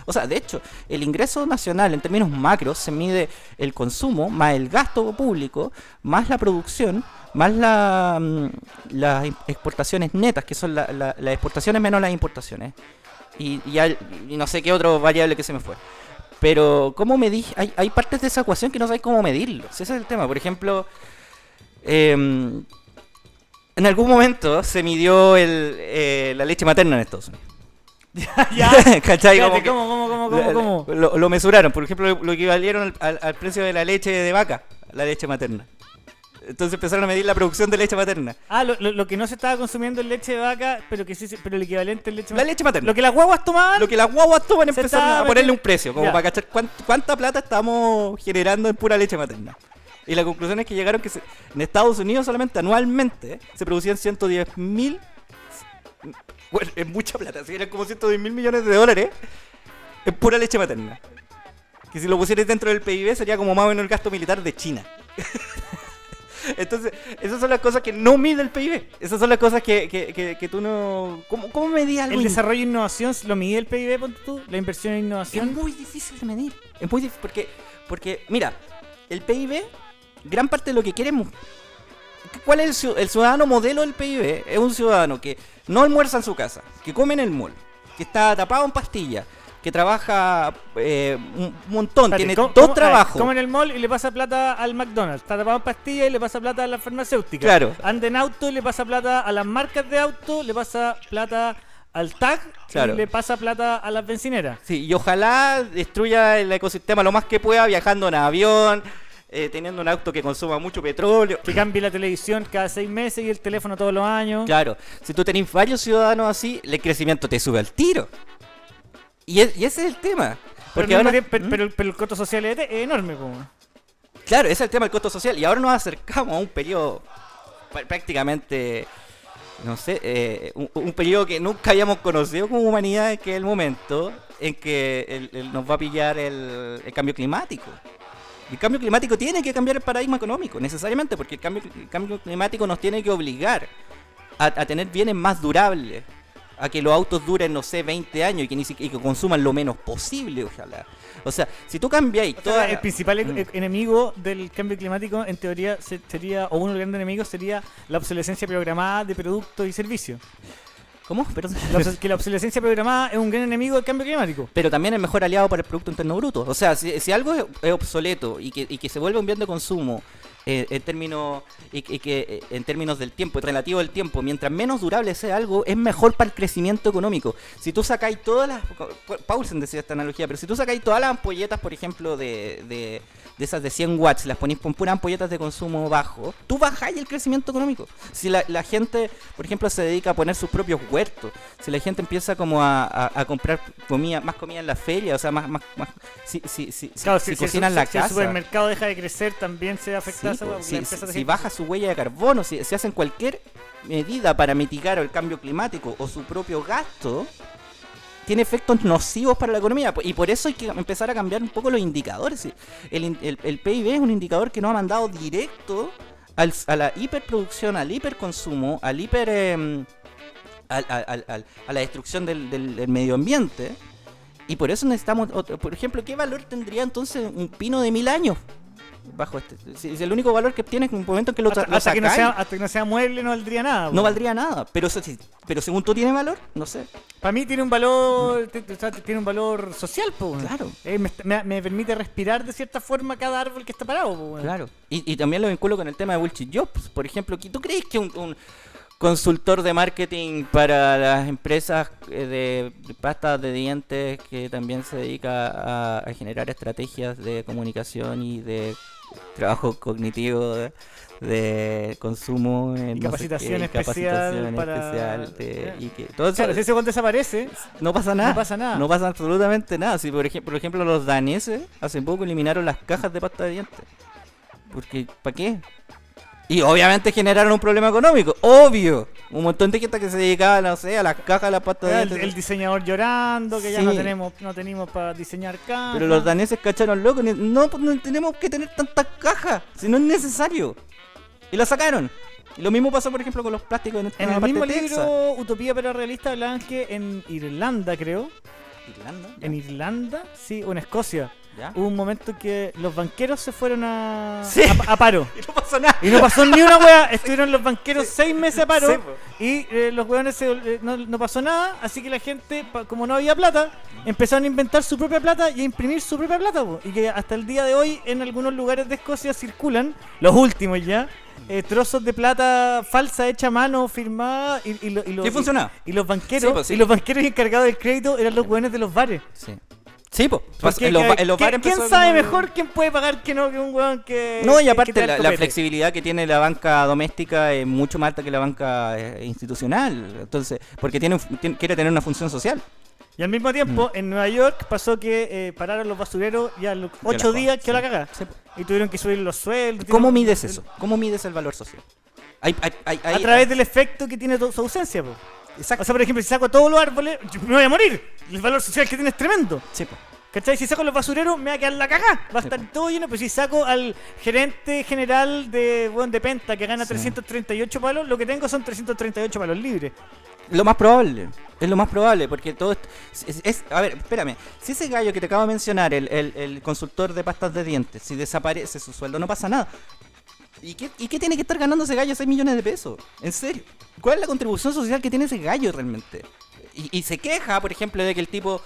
O sea, de hecho, el ingreso nacional en términos macros se mide el consumo, más el gasto público, más la producción, más las exportaciones netas, que son las exportaciones menos las importaciones. Y no sé qué otro variable que se me fue. Pero, ¿cómo medís? Hay partes de esa ecuación que no sabéis cómo medirlo. Ese es el tema. Por ejemplo, en algún momento se midió la leche materna en Estados Unidos.
ya.
¿Cachai?
Espérate, ¿Cómo?
Lo mesuraron. Por ejemplo, lo equivalieron al precio de la leche de vaca, la leche materna. Entonces empezaron a medir la producción de leche materna.
Lo que no se estaba consumiendo es leche de vaca, pero el equivalente es leche materna.
La leche materna.
Lo que las guaguas tomaban.
Lo que las guaguas toman
Se
empezaron
estaba
a ponerle
metiendo-
un precio, como
Ya.
para cachar cuánta plata estamos generando en pura leche materna. Y la conclusión es que llegaron que en Estados Unidos solamente anualmente se producían 110.000. Bueno, es mucha plata, si eran como 110.000 millones de dólares en pura leche materna. Que si lo pusieras dentro del PIB sería como más o menos el gasto militar de China. Entonces, esas son las cosas que no mide el PIB. Esas son las cosas que tú no... ¿Cómo medías algo?
El desarrollo e innovación, ¿lo mide el PIB, ponte tú? La inversión en
Es
innovación.
muy difícil de medir. Es muy difícil porque, mira, el PIB, gran parte de lo que queremos... ¿Cuál es el ciudadano modelo del PIB? Es un ciudadano que no almuerza en su casa, que come en el mall, que está tapado en pastillas, que trabaja un montón,
Espérate,
tiene
¿cómo-
dos
cómo-
trabajos.
Come en el mall y le pasa plata al McDonald's. Está tapado en pastillas y le pasa plata a la farmacéutica.
Claro.
Anda en auto y le pasa plata a las marcas de auto, le pasa plata al TAG
Claro.
y le pasa plata a las bencineras.
Sí, y ojalá destruya el ecosistema lo más que pueda viajando en avión, teniendo un auto que consuma mucho petróleo.
Que cambie la televisión cada 6 meses y el teléfono todos los años.
Claro, si tú tenés varios ciudadanos así, el crecimiento te sube al tiro. Y ese es el tema. Porque
pero, al
ahora,
mismo tiempo- pero el costo social es enorme. Como.
claro, ese es el tema del costo social. Y ahora nos acercamos a un periodo prácticamente, no sé, un periodo que nunca habíamos conocido como humanidad, que es el momento en que nos va a pillar el cambio climático. El cambio climático tiene que cambiar el paradigma económico, necesariamente, porque el cambio climático nos tiene que obligar a tener bienes más durables, a que los autos duren, no sé, 20 años y que consuman lo menos posible, ojalá. O sea, si tú cambiáis
O sea,
toda...
el principal enemigo del cambio climático, en teoría, sería, o uno de los grandes enemigos, sería la obsolescencia programada de productos y servicios.
¿Cómo? Perdón.
Que la obsolescencia programada es un gran enemigo del cambio climático.
Pero también es mejor aliado para el Producto Interno Bruto. O sea, si algo es obsoleto y que se vuelve un bien de consumo en términos del tiempo, relativo al tiempo, mientras menos durable sea algo, es mejor para el crecimiento económico. Si tú sacáis todas las... Paulsen decía esta analogía, pero si tú sacáis todas las ampolletas, por ejemplo, de esas de 100 watts, las ponís con puras ampolletas de consumo bajo, tú bajáis el crecimiento económico. Si la gente, por ejemplo, se dedica a poner sus propios huertos, si la gente empieza como a comprar más comida en la feria, o sea,
Claro,
si cocinan la
si el
casa,
supermercado deja de crecer, también se afecta
sí,
a
po,
esa
si,
empresa
si baja su huella de carbono, si hacen cualquier medida para mitigar el cambio climático o su propio gasto, tiene efectos nocivos para la economía, y por eso hay que empezar a cambiar un poco los indicadores. ¿Sí? El PIB es un indicador que nos ha mandado directo a la hiperproducción, al hiperconsumo, a la destrucción del medio ambiente. Y por eso necesitamos, por ejemplo, ¿qué valor tendría entonces un pino de 1000 años? Bajo si el único valor que tiene es un momento en que lo
hasta que no sea mueble no valdría nada.
No valdría nada, pero según tú tiene valor, no sé.
Para mí tiene un valor, tiene un valor social, pues.
Claro.
Me permite respirar de cierta forma cada árbol que está parado, pues.
Claro. Y también lo vinculo con el tema de bullshit jobs. Por ejemplo, ¿tú crees que un consultor de marketing para las empresas de pastas de dientes que también se dedica a generar estrategias de comunicación y de trabajo cognitivo de consumo
y capacitación especial
y que todo
claro, si ese cuando desaparece
no pasa nada,
no pasa
absolutamente nada. Si por ejemplo los daneses hace poco eliminaron las cajas de pasta de dientes, porque ¿para qué? Y obviamente generaron un problema económico, obvio. Un montón de gente que se dedicaba, no sé, a las cajas de la pasta de dientes.
El diseñador llorando, que
sí.
Ya no tenemos para diseñar cajas.
Pero los daneses cacharon locos, no tenemos que tener tantas cajas, si no es necesario. Y la sacaron. Y lo mismo pasó, por ejemplo, con los plásticos
en el mismo libro Utopía pero realista hablaban que en Irlanda, creo.
¿Irlanda?
En Irlanda, sí, o en Escocia.
¿Ya?
Hubo un momento que los banqueros se fueron a paro.
Y no pasó nada.
Y no pasó ni una wea. Estuvieron los banqueros 6 meses a paro.
Sí,
y los weones no pasó nada. Así que la gente, como no había plata, empezaron a inventar su propia plata y a imprimir su propia plata. Y que hasta el día de hoy en algunos lugares de Escocia circulan, los últimos ya, trozos de plata falsa hecha a mano, firmada.
¿Qué funcionaba?
Y los banqueros,
Sí, pues, sí.
y los banqueros encargados del crédito eran los weones de los bares.
Sí. Sí, pues.
¿Quién sabe mejor quién puede pagar que un weón que...
No, y aparte
que
la flexibilidad que tiene la banca doméstica es mucho más alta que la banca institucional. Entonces, porque quiere tener una función social.
Y al mismo tiempo, en Nueva York pasó que pararon los basureros y a los 8 días quedó la cagada.
Sí.
Y tuvieron que subir los sueldos.
¿Cómo mides eso? ¿Cómo mides el valor social?
A través del efecto que tiene su ausencia, po.
Exacto.
O sea, por ejemplo, si saco todos los árboles, yo me voy a morir. El valor social que tiene es tremendo.
Sí, po.
¿Cachai? Si saco los basureros, me va a quedar la cagada. Va a estar todo lleno. Pero si saco al gerente general de Penta, que gana 338 palos, lo que tengo son 338 palos libres.
Lo más probable. Es lo más probable, porque todo esto a ver, espérame. Si ese gallo que te acabo de mencionar, el consultor de pastas de dientes, si desaparece su sueldo, no pasa nada. ¿Y qué tiene que estar ganando ese gallo 6 millones de pesos? ¿En serio? ¿Cuál es la contribución social que tiene ese gallo realmente? Y se queja, por ejemplo, de que el tipo...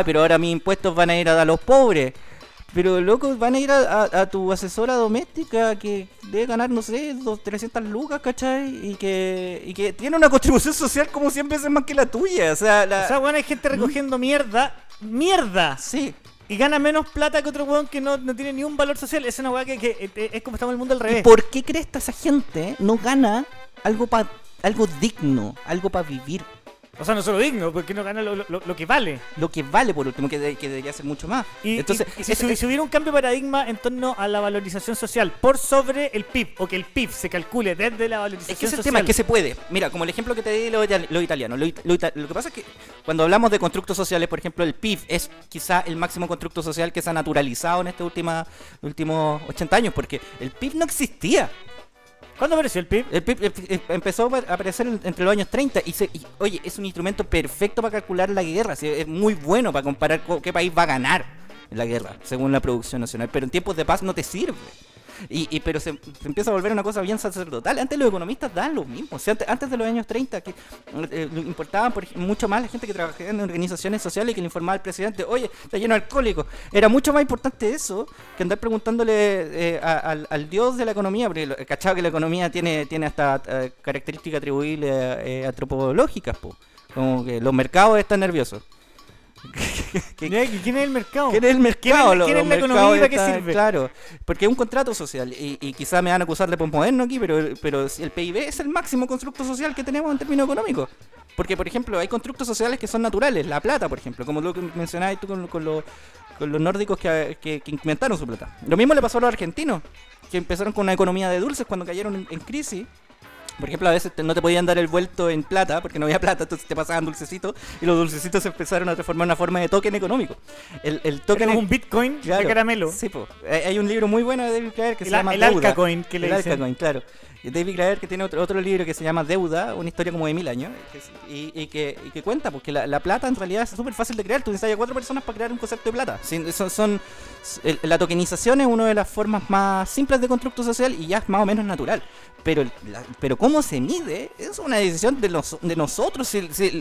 pero ahora mis impuestos van a ir a los pobres. Pero, loco, van a ir a tu asesora doméstica que debe ganar, no sé, 300 lucas, ¿cachai? Y que tiene una contribución social como 100 veces más que la tuya. O sea,
bueno, hay gente recogiendo ¡mierda!
Sí.
Y gana menos plata que otro weón que no tiene ni un valor social. Es una weá que es como estamos en el mundo al revés.
¿Y por qué crees que esa gente no gana algo digno, algo para vivir?
O sea, no solo digno, porque no gana lo que vale.
Lo que vale, por último, que debería ser mucho más. Entonces,
si hubiera un cambio de paradigma en torno a la valorización social por sobre el PIB, o que el PIB se calcule desde la valorización
es que ese
social.
tema es que se puede. Mira, como el ejemplo que te di lo italiano. Lo que pasa es que cuando hablamos de constructos sociales, por ejemplo, el PIB es quizá el máximo constructo social que se ha naturalizado en estos últimos 80 años, porque el PIB no existía.
¿Cuándo apareció el PIB?
El PIB empezó a aparecer entre los años 30 oye, es un instrumento perfecto para calcular la guerra. ¿Sí? Es muy bueno para comparar qué país va a ganar en la guerra, según la producción nacional. Pero en tiempos de paz no te sirve. Pero se empieza a volver una cosa bien sacerdotal. Antes los economistas daban lo mismo. O sea, antes de los años 30, que importaban mucho más la gente que trabajaba en organizaciones sociales y que le informaba al presidente, oye, está lleno de alcohólicos. Era mucho más importante eso que andar preguntándole al dios de la economía, porque cachado que la economía tiene hasta características atribuibles antropológicas, como que los mercados están nerviosos.
¿Quién es el mercado?
¿Quién es el mercado?
¿Quién es la economía y para qué sirve?
Claro, porque es un contrato social y quizás me van a acusar de posmoderno aquí, pero el PIB es el máximo constructo social que tenemos en términos económicos. Porque, por ejemplo, hay constructos sociales que son naturales, la plata, por ejemplo, como lo que mencionabas tú con los nórdicos que inventaron su plata. Lo mismo le pasó a los argentinos, que empezaron con una economía de dulces cuando cayeron en crisis. Por ejemplo, a veces no te podían dar el vuelto en plata porque no había plata, entonces te pasaban dulcecitos y los dulcecitos se empezaron a transformar en una forma de token económico. El token
Es un Bitcoin de
claro,
caramelo.
Sí, po. Hay un libro muy bueno de David Graeber que se llama
El
Deuda.
Alcacoin, que le
El
dicen.
Alcacoin, claro. Y David Graeber que tiene otro libro que se llama Deuda, una historia como de 1000 años, y que cuenta porque la plata en realidad es súper fácil de crear. Tú necesitas a 4 personas para crear un concepto de plata. La tokenización es una de las formas más simples de constructo social y ya es más o menos natural. Pero cómo se mide es una decisión de nosotros. Si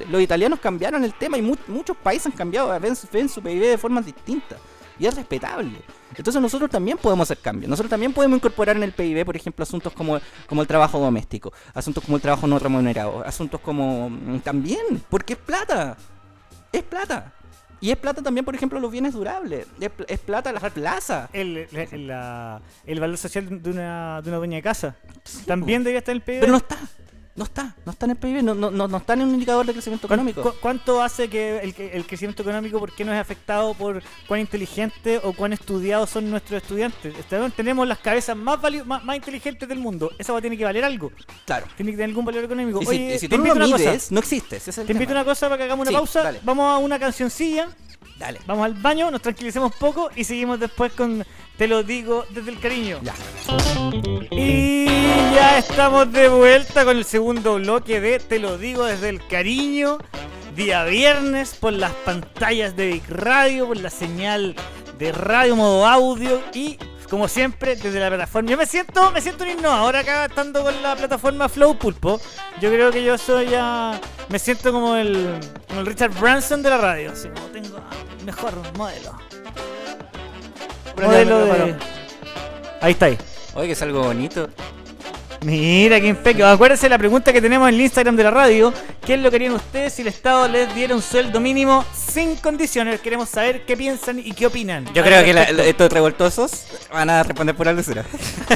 los italianos cambiaron el tema y muchos países han cambiado, ven su PIB de formas distintas. Y es respetable. Entonces nosotros también podemos hacer cambios. Nosotros también podemos incorporar en el PIB, por ejemplo, asuntos como el trabajo doméstico, asuntos como el trabajo no remunerado, asuntos como... También, porque es plata. Es plata. Y es plata también, por ejemplo, los bienes durables. Es plata la plaza.
El valor social de una dueña de casa. También debería estar en el PIB.
Pero no está en el PIB, no está en un indicador de crecimiento económico.
¿Cuánto hace que el crecimiento económico, por qué no es afectado por cuán inteligente o cuán estudiados son nuestros estudiantes? Tenemos las cabezas más inteligentes del mundo. Esa tiene que valer algo.
Claro.
Tiene que tener algún valor económico.
Y
Oye,
si
te
tú no
invito
lo
una cosa.
mides, no existe. Ese es el
Te invito
tema.
una cosa para que hagamos una
Sí,
pausa.
dale.
Vamos a una cancioncilla.
Dale.
Vamos al baño, nos tranquilicemos poco y seguimos después con Te lo digo desde el cariño.
Ya.
Y ya estamos de vuelta con el segundo bloque de Te lo digo desde el cariño. Día viernes por las pantallas de Big Radio, por la señal de radio modo audio y como siempre desde la plataforma. Yo me siento un innovador acá estando con la plataforma Flow Pulpo. Yo creo que yo soy ya... Me siento como el Richard Branson de la radio. Así como tengo el mejor modelo. Modelo de... Ahí está ahí.
Oye, que es algo bonito.
Mira, qué impecable. Acuérdense la pregunta que tenemos en el Instagram de la radio. ¿Qué es lo que harían ustedes si el Estado les diera un sueldo mínimo sin condiciones? Queremos saber qué piensan y qué opinan.
Yo creo que estos revoltosos van a responder por la lucera.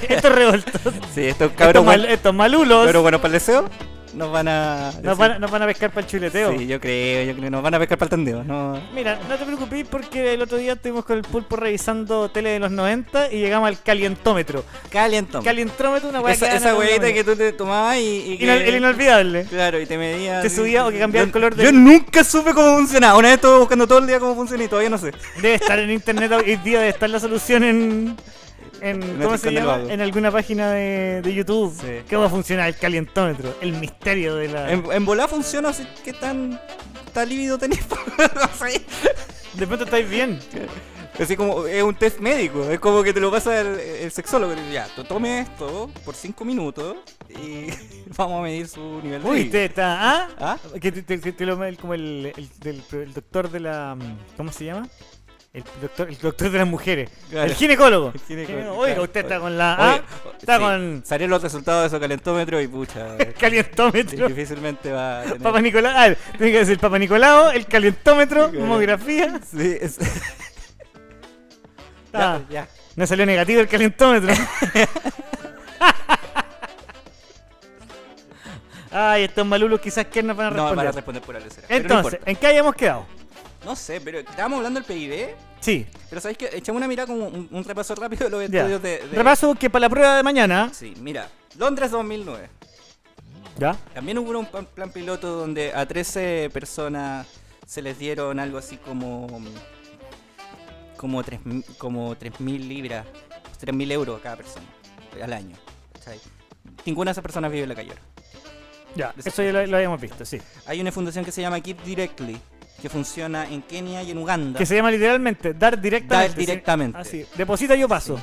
Estos revoltos.
Sí, estos cabros
Estos malulos.
pero bueno, para el deseo nos van a...
Nos van a pescar para el chuleteo.
Sí, yo creo, nos van a pescar para el tendeo. No...
Mira, no te preocupes porque el otro día estuvimos con el pulpo revisando tele de los 90 y llegamos al calientómetro. Calientómetro, una weá
esa huevita que tú te tomabas y
el inolvidable.
Claro, y te medía...
Te subía o que cambiaba el color de...
Yo nunca supe cómo funcionaba. Una vez estuve buscando todo el día cómo funciona y todavía no sé.
Debe estar en internet hoy día, debe estar la solución en ¿cómo se llama? En alguna página de YouTube.
Sí.
¿Cómo funciona el calientómetro? El misterio de la...
En volá funciona, así que tan lívido tenés.
De pronto estáis bien.
Así como es un test médico, es como que te lo pasa el sexólogo. Ya, tome esto por 5 minutos y vamos a medir su nivel de
Uy,
vida.
usted está... ¿Ah?
¿Ah?
Que te lo como el doctor de la... ¿Cómo se llama? El doctor de las mujeres.
Claro.
El ginecólogo.
El ginecólogo,
Oiga,
claro.
usted está con la...
Oye,
está
sí,
con...
salieron los resultados de esos calentómetros y pucha.
El calientómetro.
Difícilmente va a tener...
Papa Nicolau. Ah, tiene que decir Papa Nicolau, el calientómetro,
Claro.
mamografía.
Sí, es...
Ah,
ya.
me salió negativo el calientómetro. Ay, estos malulos quizás que nos van a
No,
responder.
van a responder por la lecera. Pero no
Entonces,
importa.
¿en qué habíamos quedado?
No sé, pero estábamos hablando del PIB.
Sí,
Pero ¿sabéis qué? Echamos una mirada como un repaso rápido de los
ya.
estudios de...
Repaso que para la prueba de mañana.
Sí, mira. Londres 2009.
Ya.
También hubo un plan piloto donde a 13 personas se les dieron algo así como 3.000 libras, 3.000 euros a cada persona al año. ¿Cachai? Ninguna de esas personas vive en la calle.
Ya, eso ya lo habíamos visto, sí.
Hay una fundación que se llama Give Directly, que funciona en Kenia y en Uganda.
Que se llama literalmente dar directamente.
Dar directamente.
Así, deposita yo paso.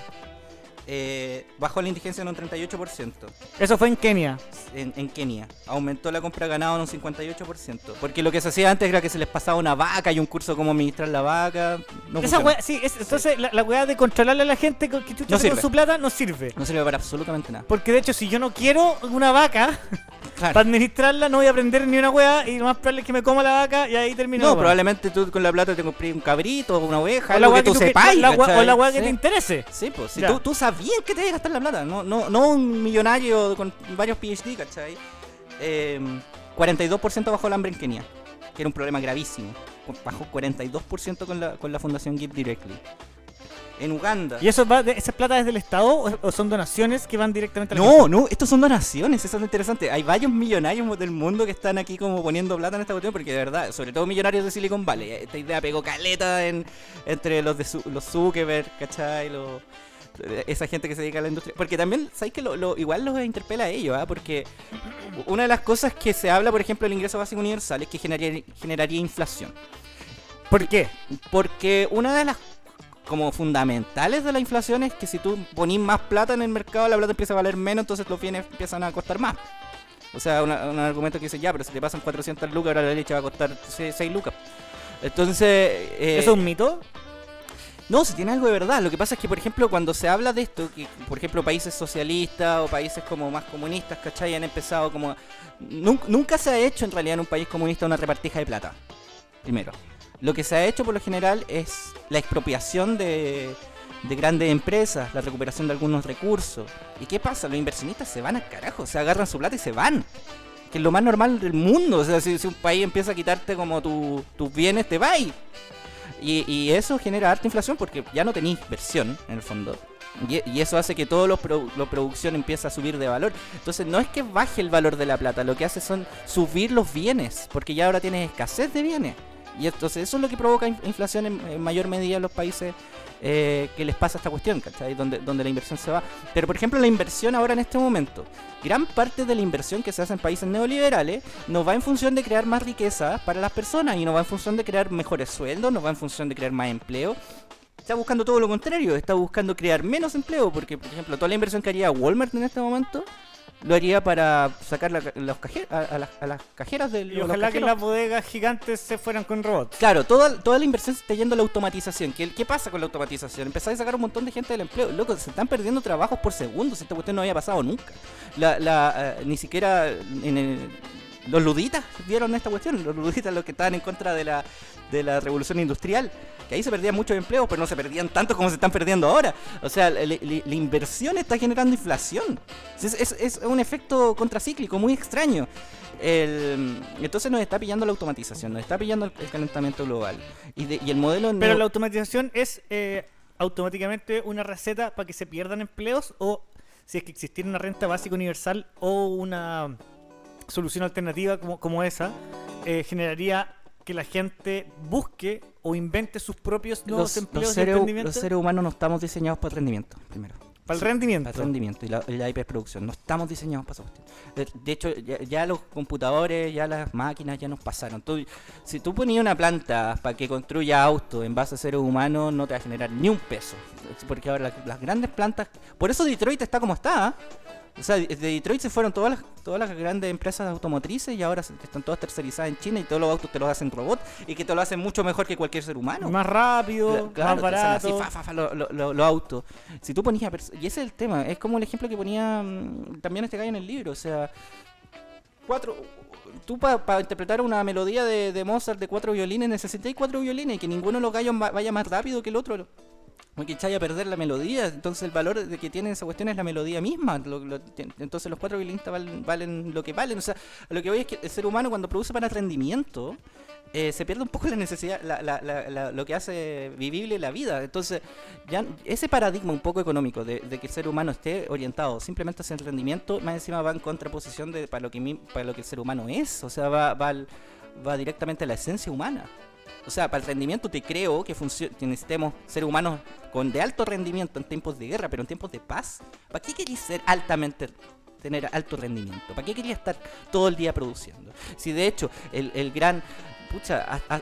Bajó la indigencia en un 38%.
Eso fue en Kenia.
En Kenia. Aumentó la compra de ganado en un 58%. Porque lo que se hacía antes era que se les pasaba una vaca y un curso de cómo administrar la vaca. No
Esa
funcionó.
weá, sí, entonces la weá de controlarle a la gente que chucha
No
hace con
sirve.
su plata no sirve.
No sirve para absolutamente nada.
Porque de hecho, si yo no quiero una vaca,
Claro.
para administrarla no voy a aprender ni una weá y lo más probable es que me coma la vaca y ahí termino.
No,
la weá.
probablemente tú con la plata te compré un cabrito o una oveja,
O la
algo
weá
que tú
que
sepas.
o la weá que te interese.
Sí, pues, si
Ya.
tú sabías que te ibas a gastar la plata, no un millonario con varios PhD, ¿cachai? 42% bajó el hambre en Kenia, que era un problema gravísimo. Bajó 42% con la fundación Give Directly. en Uganda.
¿Y eso esa plata es del Estado o son donaciones que van directamente a la
No,
gente?
no, estos son donaciones, eso es lo interesante. Hay varios millonarios del mundo que están aquí como poniendo plata en esta cuestión, porque de verdad, sobre todo millonarios de Silicon Valley, esta idea pegó caleta entre los de los Zuckerberg, ¿cachai? Esa gente que se dedica a la industria. Porque también, ¿sabes que igual los interpela a ellos? Porque una de las cosas que se habla, por ejemplo, del ingreso básico universal es que generaría inflación.
¿Por qué?
Porque una de las como fundamentales de la inflación es que si tú ponís más plata en el mercado, la plata empieza a valer menos, entonces los bienes empiezan a costar más. O sea, un argumento que dice, ya, pero si te pasan 400 lucas, ahora la leche va a costar 6 lucas. Entonces...
¿Eso es un mito?
No, si tiene algo de verdad. Lo que pasa es que, por ejemplo, cuando se habla de esto, que por ejemplo países socialistas o países como más comunistas, ¿cachai? Han empezado como... Nunca se ha hecho en realidad en un país comunista una repartija de plata. Primero. Lo que se ha hecho por lo general es la expropiación de grandes empresas, la recuperación de algunos recursos. ¿Y qué pasa? Los inversionistas se van al carajo, se agarran su plata y se van. Que es lo más normal del mundo. O sea, si un país empieza a quitarte como tus bienes, te vas. Y eso genera harta inflación porque ya no tenéis inversión, en el fondo. Y eso hace que toda la producción empiece a subir de valor. Entonces no es que baje el valor de la plata, lo que hace son subir los bienes, porque ya ahora tienes escasez de bienes. Y entonces eso es lo que provoca inflación en mayor medida en los países que les pasa esta cuestión, ¿cachai? Donde la inversión se va. Pero por ejemplo la inversión ahora en este momento, gran parte de la inversión que se hace en países neoliberales no va en función de crear más riqueza para las personas y no va en función de crear mejores sueldos, no va en función de crear más empleo. Está buscando todo lo contrario, está buscando crear menos empleo, porque por ejemplo toda la inversión que haría Walmart en este momento lo haría para sacar a las cajeras del...
Y ojalá que las bodegas gigantes se fueran con robots.
Claro, toda la inversión se está yendo a la automatización. ¿Qué pasa con la automatización? Empezáis a sacar un montón de gente del empleo. Loco, se están perdiendo trabajos por segundo. Si esta cuestión no había pasado nunca. Ni siquiera los luditas vieron esta cuestión. Los luditas, los que estaban en contra de la revolución industrial. Que ahí se perdían muchos empleos, pero no se perdían tantos como se están perdiendo ahora. O sea, la inversión está generando inflación. Es un efecto contracíclico muy extraño. Entonces nos está pillando la automatización, nos está pillando el calentamiento global. Y el modelo...
Pero la automatización es automáticamente una receta para que se pierdan empleos, o si es que existiera una renta básica universal o una solución alternativa como esa, generaría que la gente busque o invente sus propios nuevos empleos y emprendimientos.
Los seres humanos no estamos diseñados para el rendimiento, primero.
Para el rendimiento.
Para el rendimiento y la hiperproducción. No estamos diseñados para esa cuestión. De hecho, ya los computadores, ya las máquinas ya nos pasaron. Si tú ponías una planta para que construya autos en base a seres humanos, no te va a generar ni un peso. Porque ahora las grandes plantas... Por eso Detroit está como está, ¿eh? O sea, de Detroit se fueron todas las grandes empresas automotrices y ahora están todas tercerizadas en China y todos los autos te los hacen robots y que te lo hacen mucho mejor que cualquier ser humano.
Más rápido,
claro,
más barato.
Así, los autos. Si tú ponías... Y ese es el tema, es como el ejemplo que ponía también este gallo en el libro. O sea, tú para interpretar una melodía de Mozart de 4 violines necesitáis 4 violines y que ninguno de los gallos vaya más rápido que el otro. No que echáis a perder la melodía, entonces el valor de que tiene esa cuestión es la melodía misma. Entonces los 4 violinistas valen lo que valen. O sea, lo que voy es que el ser humano cuando produce para rendimiento se pierde un poco la necesidad, lo que hace vivible la vida. Entonces ya ese paradigma un poco económico de que el ser humano esté orientado simplemente hacia el rendimiento, más encima va en contraposición para lo que el ser humano es. O sea, va directamente a la esencia humana. O sea, para el rendimiento te creo que necesitemos seres humanos de alto rendimiento en tiempos de guerra, pero en tiempos de paz. ¿Para qué queréis tener alto rendimiento? ¿Para qué querías estar todo el día produciendo? Si de hecho el gran...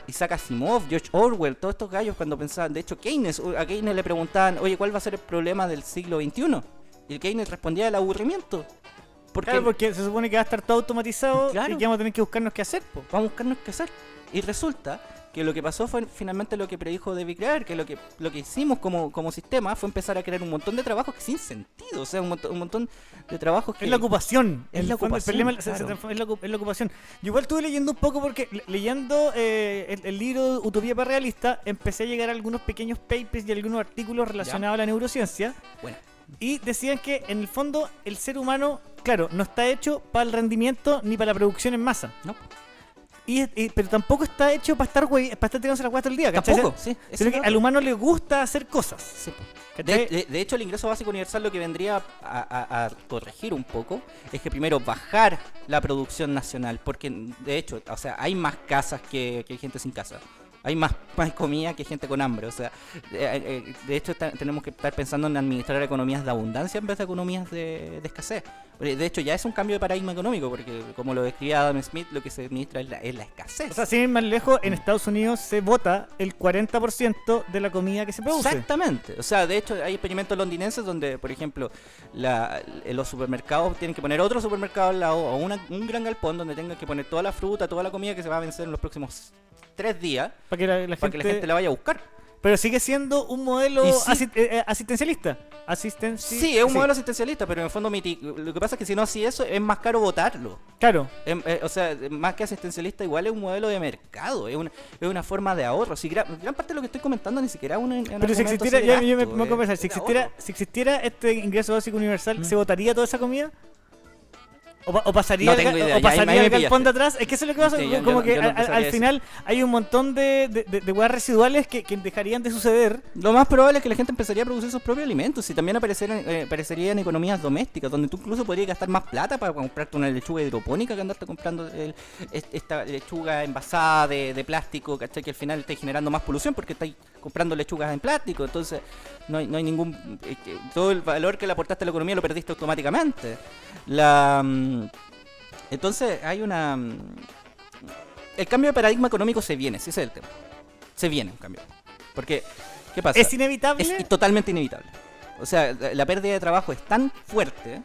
Isaac Asimov, George Orwell, todos estos gallos cuando pensaban... De hecho, a Keynes le preguntaban, oye, ¿cuál va a ser el problema del siglo XXI? Y Keynes respondía el aburrimiento.
Porque se supone que va a estar todo automatizado,
claro,
y que vamos a tener que buscarnos qué hacer.
Vamos a buscarnos qué hacer. Y resulta que lo que pasó fue finalmente lo que predijo David Graeber, que lo que hicimos como sistema fue empezar a crear un montón de trabajos que sin sentido, o sea, un montón de trabajos que...
Es la ocupación.
Es la ocupación,
El problema
claro.
es la ocupación. Yo igual estuve leyendo un poco porque leyendo el libro Utopía para Realista, empecé a llegar a algunos pequeños papers y algunos artículos relacionados a la neurociencia.
Bueno.
Y decían que en el fondo el ser humano, claro, no está hecho para el rendimiento ni para la producción en masa.
No.
pero tampoco está hecho para estar tirándose la guata todo el día, ¿cachai?
Tampoco, sí.
Sino que al humano le gusta hacer cosas.
Sí, po.
¿Cachai?
De hecho, el ingreso básico universal lo que vendría a corregir un poco es que primero bajar la producción nacional, porque de hecho, o sea, hay más casas que hay gente sin casa. Hay más comida que gente con hambre. O sea, de hecho tenemos que estar pensando en administrar economías de abundancia en vez de economías de escasez. De hecho, ya es un cambio de paradigma económico, porque como lo describía Adam Smith, lo que se administra es la escasez.
O sea, sin ir más lejos, en Estados Unidos se vota el 40% de la comida que se produce.
Exactamente. O sea, de hecho, hay experimentos londinenses donde, por ejemplo, los supermercados tienen que poner otro supermercado al lado, o un gran galpón donde tengan que poner toda la fruta, toda la comida que se va a vencer en los próximos 3 días,
para que la gente
la vaya a buscar.
Pero sigue siendo un modelo asistencialista.
Sí, es un modelo asistencialista, pero en el fondo lo que pasa es que si no así eso, es más caro votarlo.
Claro.
O sea, más que asistencialista, igual es un modelo de mercado, es una forma de ahorro. Si gran parte de lo que estoy comentando ni siquiera es un
pero si existiera, yo me voy a conversar, si existiera este ingreso básico universal, ¿se votaría toda esa comida? ¿O pasaría, el galpón de atrás? Es que eso es lo que pasa, como que al final hay un montón de huevas residuales que dejarían de suceder.
Lo más probable es que la gente empezaría a producir sus propios alimentos y también aparecerían economías domésticas, donde tú incluso podrías gastar más plata para comprarte una lechuga hidropónica que andarte comprando esta lechuga envasada de plástico, ¿cachai? Que al final estáis generando más polución porque estáis comprando lechugas en plástico. Entonces no hay ningún... todo el valor que le aportaste a la economía lo perdiste automáticamente. Entonces hay el cambio de paradigma económico se viene, ese es el tema. Se viene un cambio. Porque, ¿qué pasa?
¿Es inevitable?
Es totalmente inevitable. O sea, la pérdida de trabajo es tan fuerte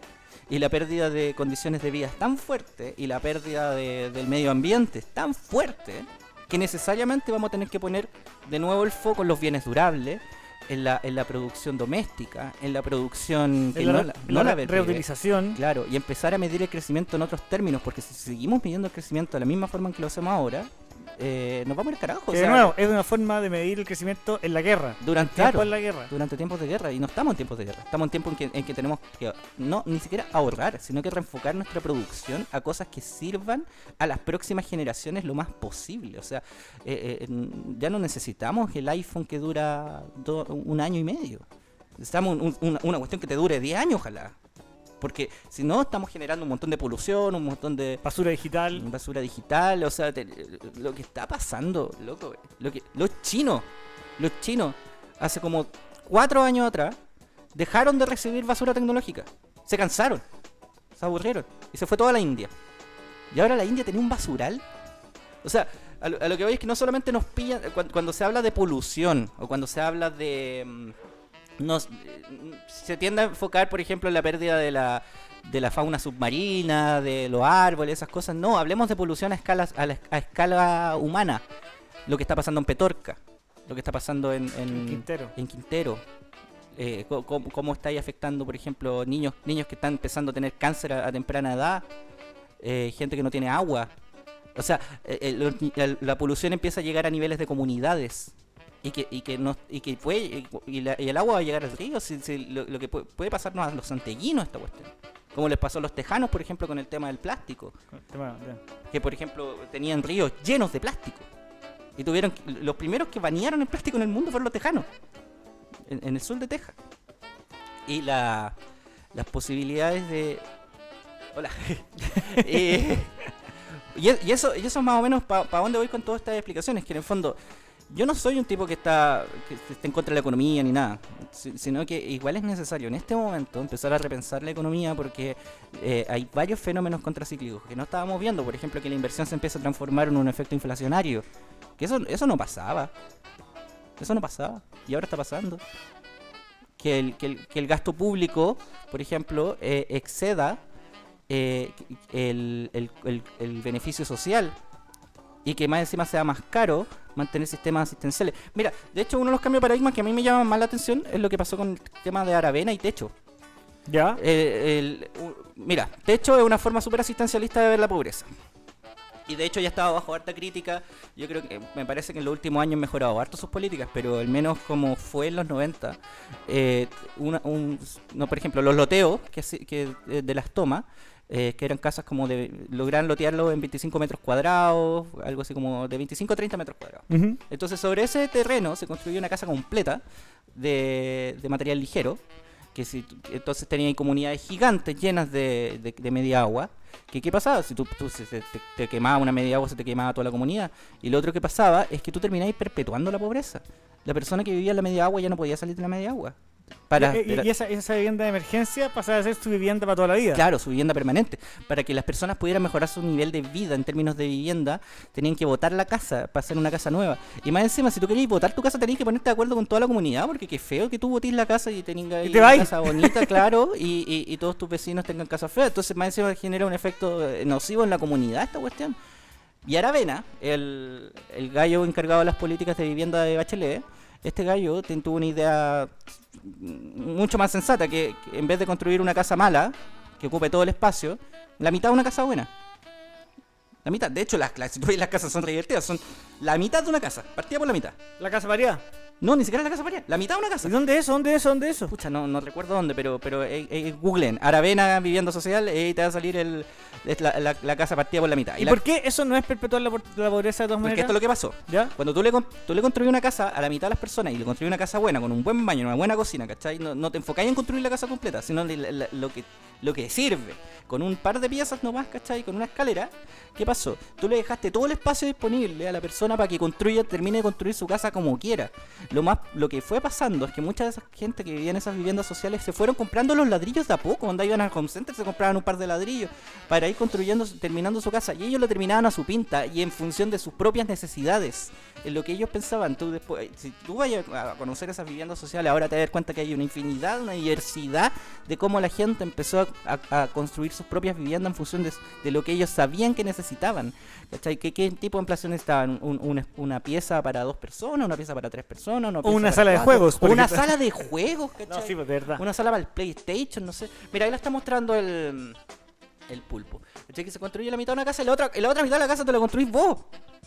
y la pérdida de condiciones de vida es tan fuerte y la pérdida del medio ambiente es tan fuerte que necesariamente vamos a tener que poner de nuevo el foco en los bienes durables, en la producción doméstica, en la producción que la
reutilización.
Claro, y empezar a medir el crecimiento en otros términos, porque si seguimos midiendo el crecimiento de la misma forma en que lo hacemos ahora, nos vamos a ir al carajo.
De nuevo, es una forma de medir el crecimiento en la guerra.
Durante tiempos de guerra. Y no estamos en tiempos de guerra. Estamos en tiempos en que tenemos que no ni siquiera ahorrar, sino que reenfocar nuestra producción a cosas que sirvan a las próximas generaciones lo más posible. O sea, ya no necesitamos el iPhone que dura 1 año y medio. Necesitamos una cuestión que te dure 10 años, ojalá. Porque si no, estamos generando un montón de polución, un montón de...
Basura digital.
O sea, lo que está pasando, loco, los chinos, hace como 4 años atrás, dejaron de recibir basura tecnológica. Se cansaron, se aburrieron, y se fue toda la India. Y ahora la India tenía un basural. O sea, a lo que voy es que no solamente nos pillan, cuando se habla de polución, o cuando se habla de... se tiende a enfocar, por ejemplo, en la pérdida de la fauna submarina, de los árboles, esas cosas. No, hablemos de polución a escala humana. Lo que está pasando en Petorca, lo que está pasando en Quintero. Cómo está ahí afectando, por ejemplo, niños que están empezando a tener cáncer a temprana edad, gente que no tiene agua. O sea, la polución empieza a llegar a niveles de comunidades. Y el agua va a llegar al río. Lo que puede pasarnos a los santellinos esta cuestión, como les pasó a los tejanos, por ejemplo, con el tema del plástico, que por ejemplo tenían ríos llenos de plástico y los primeros que banearon el plástico en el mundo fueron los tejanos en el sur de Texas. Y las posibilidades de... Hola. y eso más o menos para dónde voy con todas estas explicaciones, que en el fondo yo no soy un tipo que esté en contra de la economía ni nada, sino que igual es necesario en este momento empezar a repensar la economía, porque hay varios fenómenos contracíclicos que no estábamos viendo. Por ejemplo, que la inversión se empieza a transformar en un efecto inflacionario, que eso no pasaba. Y ahora está pasando. Que el gasto público, por ejemplo, exceda el beneficio social, y que más encima sea más caro mantener sistemas asistenciales. Mira, de hecho, uno de los cambios de paradigma que a mí me llama más la atención es lo que pasó con el tema de Aravena y Techo.
¿Ya?
Mira, Techo es una forma súper asistencialista de ver la pobreza. Y de hecho ya estaba bajo harta crítica. Yo creo que me parece que en los últimos años han mejorado harto sus políticas, pero al menos como fue en los 90, por ejemplo, los loteos que de las tomas, que eran casas como lograron lotearlo en 25 metros cuadrados, algo así como de 25 a 30 metros cuadrados.
Ujú.
Entonces sobre ese terreno se construyó una casa completa de material ligero, entonces tenía comunidades gigantes llenas de media agua. ¿Qué pasaba? Si te quemaba una media agua, se te quemaba toda la comunidad. Y lo otro que pasaba es que tú terminabas perpetuando la pobreza. La persona que vivía en la media agua ya no podía salir de la media agua.
Y esa vivienda de emergencia pasaba a ser su vivienda para toda la vida.
Claro, su vivienda permanente. Para que las personas pudieran mejorar su nivel de vida en términos de vivienda, tenían que botar la casa para hacer una casa nueva. Y más encima, si tú querías botar tu casa, tenías que ponerte de acuerdo con toda la comunidad, porque qué feo que tú botes la casa y tengas ahí una casa bonita, claro, y todos tus vecinos tengan casa fea. Entonces, más encima genera un efecto nocivo en la comunidad esta cuestión. Y Aravena, el gallo encargado de las políticas de vivienda de Bachelet, este gallo tuvo una idea mucho más sensata, que en vez de construir una casa mala que ocupe todo el espacio, la mitad de una casa buena. La mitad, de hecho, si tú ves las casas son re divertidas, son la mitad de una casa, partida por la mitad.
¿La casa variada?
No, ni siquiera la casa paría, la mitad de una casa.
¿Y dónde es eso? ¿Dónde es eso? ¿Dónde es eso?
Pucha, no recuerdo dónde, pero googlen Aravena vivienda social y te va a salir la casa partida por la mitad.
¿Y por qué eso no es perpetuar la pobreza de todas
Porque
maneras?
esto es lo que pasó.
¿Ya?
Cuando tú le construyes una casa a la mitad de las personas y le construyes una casa buena, con un buen baño, una buena cocina, ¿cachai? No te enfocáis en construir la casa completa, sino lo que sirve. Con un par de piezas nomás, ¿cachai? Con una escalera. ¿Qué pasó? Tú le dejaste todo el espacio disponible a la persona para que termine de construir su casa como quiera. Lo que fue pasando es que mucha de esa gente que vivía en esas viviendas sociales se fueron comprando los ladrillos de a poco. Cuando iban al home center se compraban un par de ladrillos para ir terminando su casa. Y ellos lo terminaban a su pinta y en función de sus propias necesidades. En lo que ellos pensaban. Si tú vayas a conocer esas viviendas sociales, ahora te vas a dar cuenta que hay una infinidad, una diversidad de cómo la gente empezó a construir sus propias viviendas en función de lo que ellos sabían que necesitaban. ¿Cachai? ¿Qué tipo de ampliación necesitaban? ¿Una pieza para 2 personas? ¿Una pieza para 3 personas?
O una sala de juegos.
Una sala de juegos, ¿cachai?
No, sí, pues, de verdad.
Una sala para el PlayStation, no sé. Mira, ahí la está mostrando el pulpo. ¿Cachai? Que se construye la mitad de una casa y la otra mitad de la casa te la construís vos.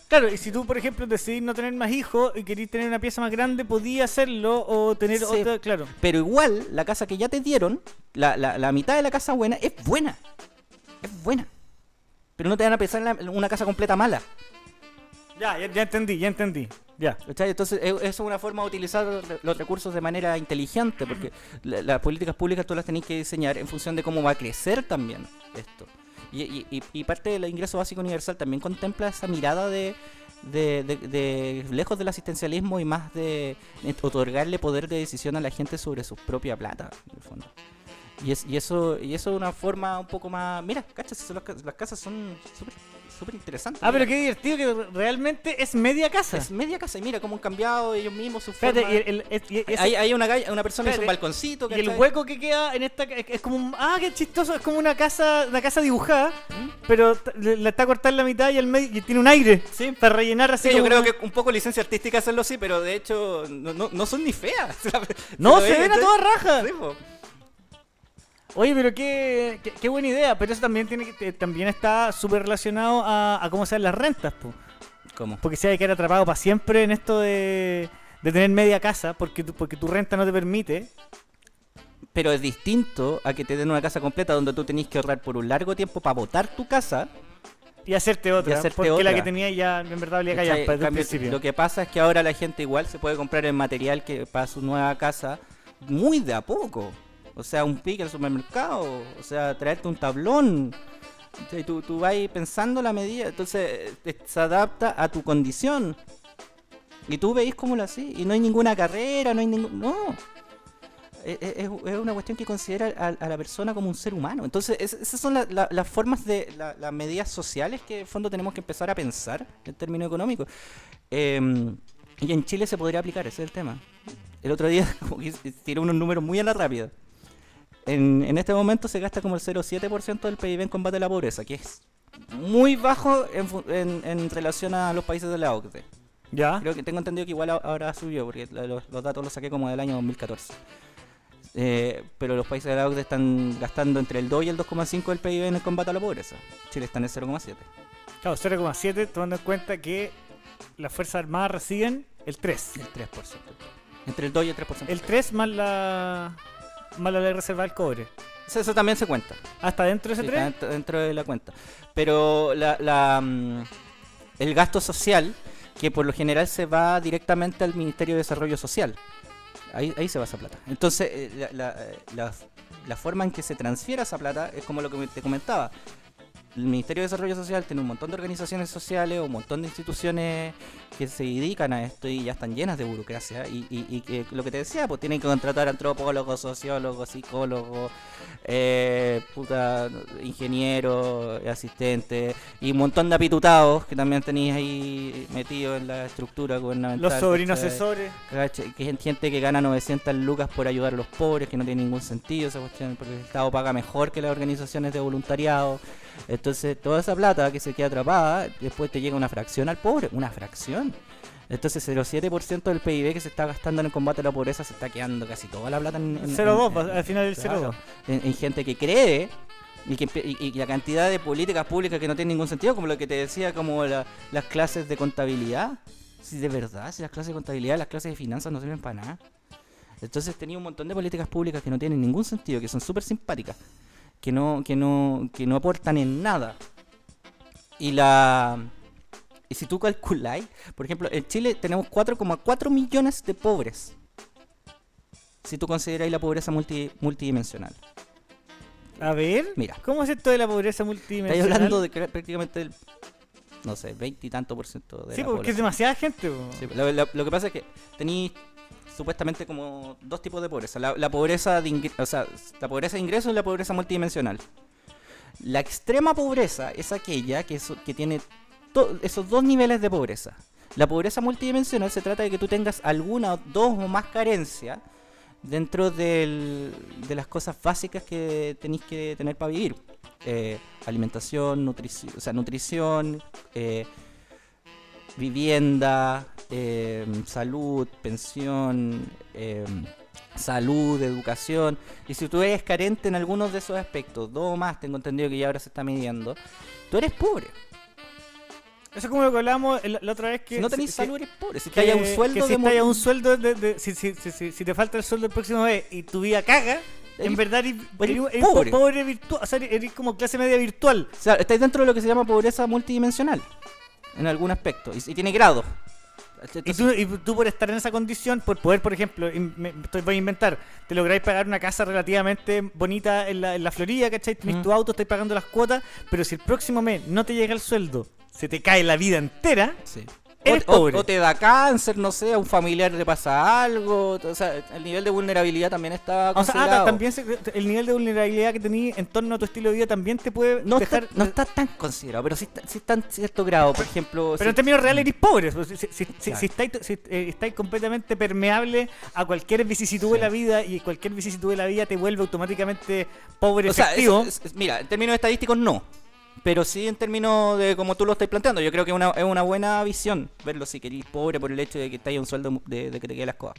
Claro, y si tú, por ejemplo, decidís no tener más hijos y querís tener una pieza más grande, podías hacerlo o tener
Sí,
otra, claro.
Pero igual, la casa que ya te dieron, la mitad de la casa buena, es buena. Es buena. Pero no te van a pensar en una casa completa mala.
Ya entendí. Ya.
¿Cachai? Entonces, eso es una forma de utilizar los recursos de manera inteligente, porque las políticas públicas tú las tenés que diseñar en función de cómo va a crecer también esto. Y parte del ingreso básico universal también contempla esa mirada de lejos del asistencialismo y más de otorgarle poder de decisión a la gente sobre su propia plata, en el fondo. Y eso es una forma un poco más... Mira, cachas, las casas son súper interesantes.
Ah, pero qué divertido que realmente es media casa.
Es media casa, y mira cómo han cambiado ellos mismos su
Espérate,
forma. Hay una persona en un balconcito.
Y el hueco que queda en esta es como un... Ah, qué chistoso, es como una casa dibujada, pero la está cortada en la mitad y al medio y tiene un aire, ¿sí? Para rellenar así.
Sí, yo
como...
creo que un poco licencia artística hacerlo así, pero de hecho no son ni feas.
No, se ven a toda raja.
Sí, po.
Oye, pero qué buena idea, pero eso también también está súper relacionado a cómo se dan las rentas, po.
¿Cómo?
Porque si hay que quedar atrapado para siempre en esto de tener media casa, porque tu renta no te permite.
Pero es distinto a que te den una casa completa donde tú tenés que ahorrar por un largo tiempo para botar tu casa.
Y hacerte otra, porque la que tenía ya en verdad valía callar desde el principio.
Lo que pasa es que ahora la gente igual se puede comprar el material que para su nueva casa muy de a poco. O sea, un pique al supermercado, o sea, traerte un tablón. Entonces, tú vas pensando la medida, entonces se adapta a tu condición. Y tú veis cómo lo haces, y no hay ninguna carrera, no hay ningún... No. Es una cuestión que considera a la persona como un ser humano. Entonces, esas son las formas de las medidas sociales que en fondo tenemos que empezar a pensar en términos económicos. Y en Chile se podría aplicar, ese es el tema. El otro día como que tiré unos números muy a la rápida. En este momento se gasta como el 0,7% del PIB en combate a la pobreza, que es muy bajo en relación a los países de la OCDE.
¿Ya?
Creo que tengo entendido que igual ahora subió, porque los datos los saqué como del año 2014. Pero los países de la OCDE están gastando entre el 2 y el 2,5 del PIB en el combate a la pobreza. Chile está en el 0,7.
Claro, 0,7, tomando en cuenta que las Fuerzas Armadas reciben el 3.
El 3%. Entre el 2 y el 3%.
El 3 más la ley reserva del cobre.
Eso también se cuenta.
¿Hasta dentro de ese
Sí,
3?
está dentro de la cuenta. Pero el gasto social, que por lo general se va directamente al Ministerio de Desarrollo Social. Ahí se va esa plata. Entonces, la forma en que se transfiere esa plata es como lo que te comentaba. El Ministerio de Desarrollo Social tiene un montón de organizaciones sociales, un montón de instituciones que se dedican a esto y ya están llenas de burocracia. Y que lo que te decía, pues tienen que contratar antropólogos, sociólogos, psicólogos, ingenieros, asistentes y un montón de apitutados que también tenéis ahí metidos en la estructura gubernamental.
Los sobrinos
¿cachai?
asesores.
Que es gente que gana 900 lucas por ayudar a los pobres, que no tiene ningún sentido esa cuestión, porque el Estado paga mejor que las organizaciones de voluntariado. Entonces toda esa plata que se queda atrapada, después te llega una fracción al pobre, una fracción. Entonces 0,7% del PIB que se está gastando en el combate a la pobreza se está quedando casi toda la plata en
0,2, al final del
claro,
0,2.
en gente que cree y la cantidad de políticas públicas que no tienen ningún sentido, como lo que te decía, como las clases de contabilidad. Si de verdad, si las clases de contabilidad, las clases de finanzas no sirven para nada. Entonces tenía un montón de políticas públicas que no tienen ningún sentido, que son súper simpáticas, que no aportan en nada. Y si tú calculáis, por ejemplo, en Chile tenemos 4,4 millones de pobres. Si tú consideráis la pobreza multidimensional.
A ver,
Mira.
¿cómo es esto de la pobreza
Estáis
multidimensional?
hablando de que prácticamente el, no sé, 20 y tanto % de
Sí,
la
porque es
población.
demasiada gente. Po.
Sí, lo que pasa es que tenéis supuestamente como dos tipos de pobreza. La pobreza de la pobreza de ingresos y la pobreza multidimensional. La extrema pobreza es aquella que tiene esos dos niveles de pobreza. La pobreza multidimensional se trata de que tú tengas alguna, dos o más carencias dentro de las cosas básicas que tenéis que tener para vivir. Alimentación, nutrición, vivienda, salud, pensión, salud, educación. Y si tú eres carente en algunos de esos aspectos, dos o más, tengo entendido que ya ahora se está midiendo, tú eres pobre.
Eso es como lo que hablábamos la otra vez que...
Si no tenés salud, eres pobre. Si te
que
haya un sueldo
que si te haya un sueldo si te falta el sueldo el próximo mes y tu vida caga, en verdad eres pobre virtual, o sea, eres como clase media virtual.
O sea, estáis dentro de lo que se llama pobreza multidimensional, en algún aspecto, y tiene grados.
Y tú por estar en esa condición, por poder, por ejemplo, voy a inventar, te lográis pagar una casa relativamente bonita en la Florida, ¿cachai? Tenés tu auto, estáis pagando las cuotas, pero si el próximo mes no te llega el sueldo, se te cae la vida entera,
Sí.
eres pobre.
O te da cáncer, no sé, a un familiar le pasa algo. O sea, el nivel de vulnerabilidad también está
O sea,
considerado.
también el nivel de vulnerabilidad que tenés en torno a tu estilo de vida también te puede
no
dejar...
está tan considerado, pero sí está en cierto grado. Por ejemplo,
Pero en términos reales eres pobre. Si
Claro.
estáis completamente permeable a cualquier vicisitud de la vida y cualquier vicisitud de la vida te vuelve automáticamente pobre
o sea,
efectivo.
mira, en términos estadísticos no. Pero sí en términos de como tú lo estás planteando. Yo creo que es una buena visión verlo si querís pobre por el hecho de que estáis un sueldo de que te queden las cosas.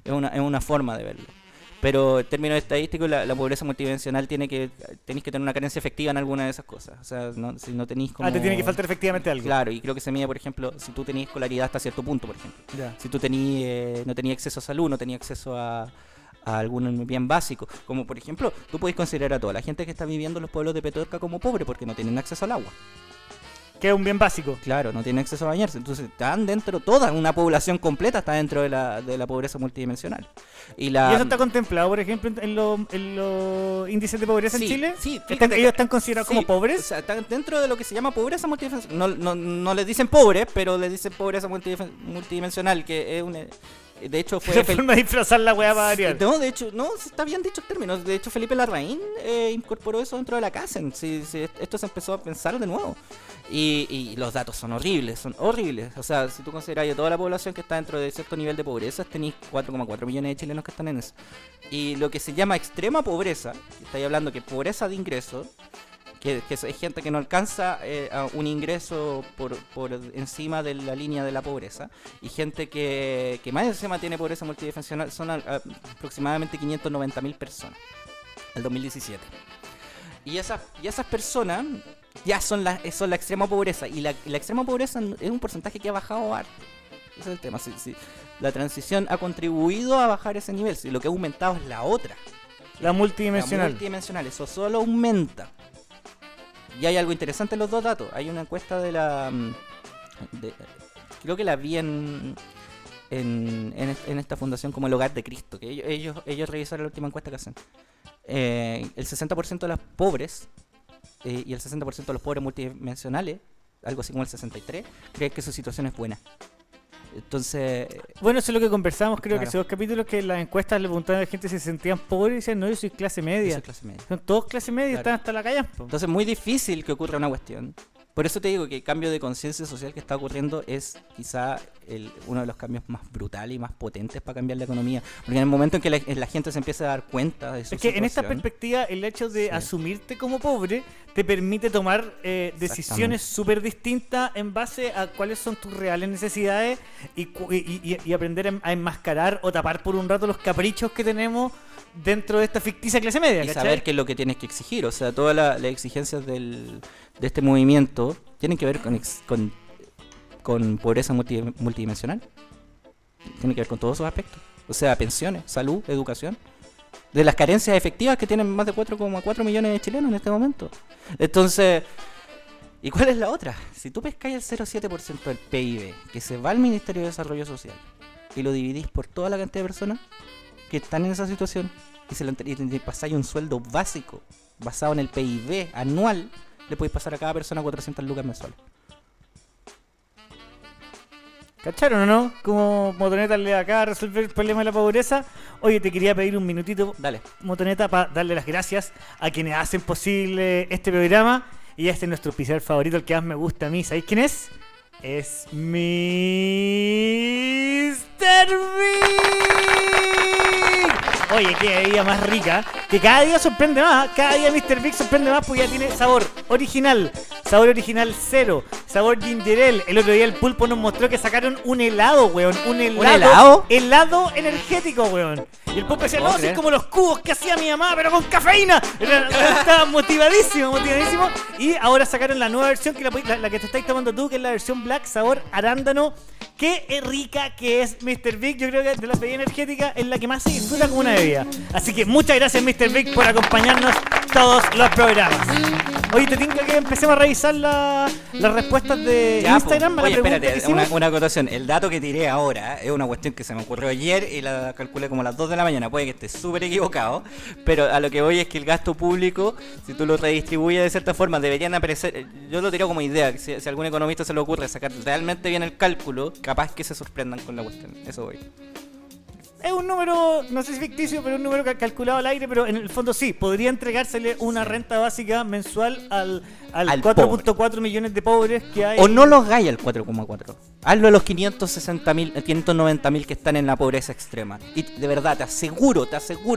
Es una forma de verlo. Pero en términos estadísticos la pobreza multidimensional tenéis que tener una carencia efectiva en alguna de esas cosas. O sea, si no tenéis como...
Te tiene que faltar efectivamente algo.
Claro, y creo que se mide, por ejemplo, si tú tenías escolaridad hasta cierto punto, por ejemplo.
Ya.
Si tú no tenías acceso a salud, no tenías acceso a algún bien básico, como por ejemplo, tú puedes considerar a toda la gente que está viviendo en los pueblos de Petorca como pobre porque no tienen acceso al agua.
Que es un bien básico.
Claro, no tienen acceso a bañarse. Entonces están dentro, toda una población completa está dentro de la pobreza multidimensional.
¿Y eso está contemplado, por ejemplo, en los índices de pobreza
Sí,
en Chile?
sí,
¿Ellos están considerados como
O
pobres?
sea, están dentro de lo que se llama pobreza multidimensional. No les dicen pobres, pero les dicen pobreza multidimensional, que es de hecho fue...
Esa forma de disfrazar la weá para variar.
No, de hecho, no, está bien dicho el término. De hecho, Felipe Larraín incorporó eso dentro de la casa. Esto se empezó a pensar de nuevo. Y los datos son horribles. O sea, si tú consideras a toda la población que está dentro de cierto nivel de pobreza, tenéis 4,4 millones de chilenos que están en eso. Y lo que se llama extrema pobreza, estáis hablando que pobreza de ingresos, que es gente que no alcanza a un ingreso por encima de la línea de la pobreza, y gente que más encima tiene pobreza multidimensional, son aproximadamente 590.000 personas el 2017. Y esas personas ya son la extrema pobreza, y la extrema pobreza es un porcentaje que ha bajado harto. Ese es el tema. La transición ha contribuido a bajar ese nivel, si lo que ha aumentado es la otra.
La multidimensional.
Eso solo aumenta. Y hay algo interesante en los dos datos. Hay una encuesta de la... creo que la vi en esta fundación como el Hogar de Cristo, que ellos revisaron la última encuesta que hacen. El 60% de las pobres y el 60% de los pobres multidimensionales, algo así como el 63%, creen que su situación es buena. Entonces...
Bueno, eso es lo que conversamos, creo
Claro.
que hace 2 capítulos, que en las encuestas le preguntaban a la gente si se sentían pobres y decían, no, yo soy clase media.
Eso es clase media.
Son todos clase media y
Claro.
están hasta la calle.
Entonces es muy difícil que ocurra una cuestión. Por eso te digo que el cambio de conciencia social que está ocurriendo es quizá uno de los cambios más brutales y más potentes para cambiar la economía. Porque en el momento en que la gente se empieza a dar cuenta de su
Es que en esta
situación,
perspectiva el hecho de
Sí.
asumirte como pobre te permite tomar decisiones súper distintas en base a cuáles son tus reales necesidades y aprender a enmascarar o tapar por un rato los caprichos que tenemos dentro de esta ficticia clase media,
y
¿cachai?
saber qué es lo que tienes que exigir. O sea, todas las exigencias de este movimiento tienen que ver con pobreza multidimensional. Tienen que ver con todos esos aspectos. O sea, pensiones, salud, educación. De las carencias efectivas que tienen más de 4,4 millones de chilenos en este momento. Entonces, ¿y cuál es la otra? Si tú pescáis el 0,7% del PIB que se va al Ministerio de Desarrollo Social y lo dividís por toda la cantidad de personas que están en esa situación y te pasáis un sueldo básico basado en el PIB anual, le podéis pasar a cada persona 400 lucas mensuales.
¿Cacharon o no? Como Motoneta le acaba de resolver el problema de la pobreza. Oye, te quería pedir un minutito,
Dale.
Motoneta, para darle las gracias a quienes hacen posible este programa. Y este es nuestro auspiciador favorito, el que más me gusta a mí. ¿Sabéis quién es? Es Mr. Big. Oye, qué bebida más rica, que cada día sorprende más. Cada día Mr. Big sorprende más porque ya tiene sabor original cero, sabor ginger ale. El otro día el Pulpo nos mostró que sacaron un helado, weón. Un
helado?
helado energético, weón. Y el Pulpo decía,
¿Puedo
no, si es
creer?
como los cubos que hacía mi mamá, pero con cafeína. Estaba motivadísimo. Y ahora sacaron la nueva versión, que la que te estáis tomando tú, que es la versión black, sabor arándano. Qué rica que es Mr. Big. Yo creo que de las bebidas energéticas es la que más se disfruta como una bebida. Así que muchas gracias, Mr. Big, por acompañarnos todos los programas. Oye, te tinca que empecemos a revisar las respuestas de
Ya,
Instagram
po.
a la
Oye,
pregunta que
espérate,
hicimos.
una acotación. El dato que tiré ahora es una cuestión que se me ocurrió ayer y la calculé como a las 2 de la mañana. Puede que esté súper equivocado, pero a lo que voy es que el gasto público, si tú lo redistribuyes de cierta forma, deberían aparecer. Yo lo tiro como idea, que si a algún economista se le ocurre sacar realmente bien el cálculo, capaz que se sorprendan con la cuestión. Eso voy.
Es un número, no sé si ficticio, pero un número calculado al aire, pero en el fondo sí, podría entregársele una renta básica mensual al
Al
4.4 millones de pobres que hay.
O no lo hagáis al 4,4. Hazlo a los 560.000, 590.000 que están en la pobreza extrema. Y de verdad, te aseguro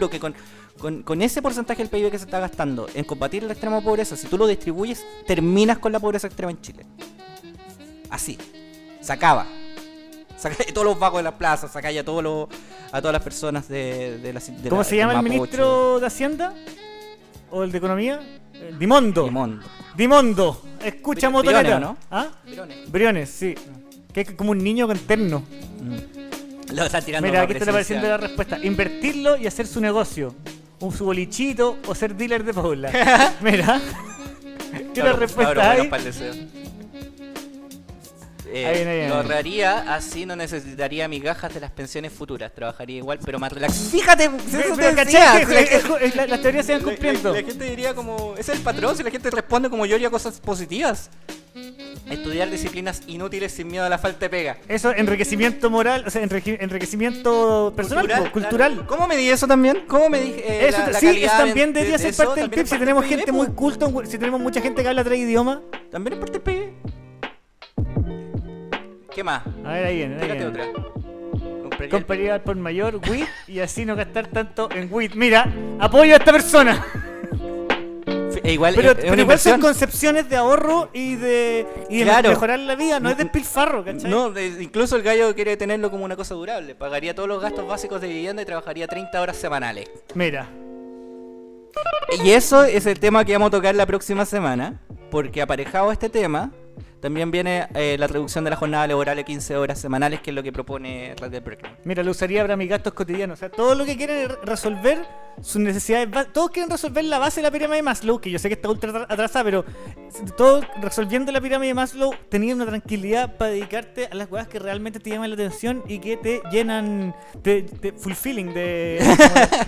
que con ese porcentaje del PIB que se está gastando en combatir la extrema pobreza, si tú lo distribuyes, terminas con la pobreza extrema en Chile. Así. Se acaba. Sacáis a todos los vagos de las plazas, sacáis a todas las personas de
¿Cómo se llama el ministro de Hacienda? ¿O el de Economía? Dimondo. Dimondo. Escucha,
Briones,
Motoneta.
¿no?
¿Ah? Briones, sí. Que es como un niño con terno.
Lo están tirando.
Mira,
para
aquí está apareciendo la respuesta. Invertirlo y hacer su negocio. Su bolichito o ser dealer de Paula. Mira. ¿Qué la respuesta hay? Ahí viene.
Lo ahorraría, así no necesitaría migajas de las pensiones futuras. Trabajaría igual, pero más relax. Fíjate, eso te
¿cachai?
decía.
Las teorías se van cumpliendo.
La gente diría como, es el patrón, si la gente responde como yo haría cosas positivas. Estudiar disciplinas inútiles sin miedo a la falta de pega.
Eso, enriquecimiento moral, o sea, enriquecimiento personal, cultural.
Claro. ¿Cómo medí eso también? ¿Cómo medí
Eso
la
sí,
calidad
eso también debería ser
eso?
parte del
¿También
PIB. Si
es
tenemos
parte del
gente
PIB,
muy
po?
culta, si tenemos mucha gente que habla 3 idiomas.
También es parte del PIB. ¿Qué más?
A ver, ahí viene.
Tírate otra.
Compraría al por mayor, WIT, y así no gastar tanto en WIT. Mira, apoyo a esta persona.
Igual,
Pero
es una
igual
inversión.
son concepciones de ahorro y de
Claro.
mejorar la vida, no es despilfarro, ¿cachai?
No, incluso el gallo quiere tenerlo como una cosa durable. Pagaría todos los gastos básicos de vivienda y trabajaría 30 horas semanales.
Mira,
Y eso es el tema que vamos a tocar la próxima semana, porque aparejado a este tema, también viene la reducción de la jornada laboral de 15 horas semanales, que es lo que propone Red Dead Berkeley.
mira, lo usaría para mis gastos cotidianos. O sea, todo lo que quieren resolver sus necesidades, todos quieren resolver la base de la pirámide de Maslow, que yo sé que está ultra atrasada, pero todos resolviendo la pirámide de Maslow tenían una tranquilidad para dedicarte a las cosas que realmente te llaman la atención y que te llenan, te fulfilling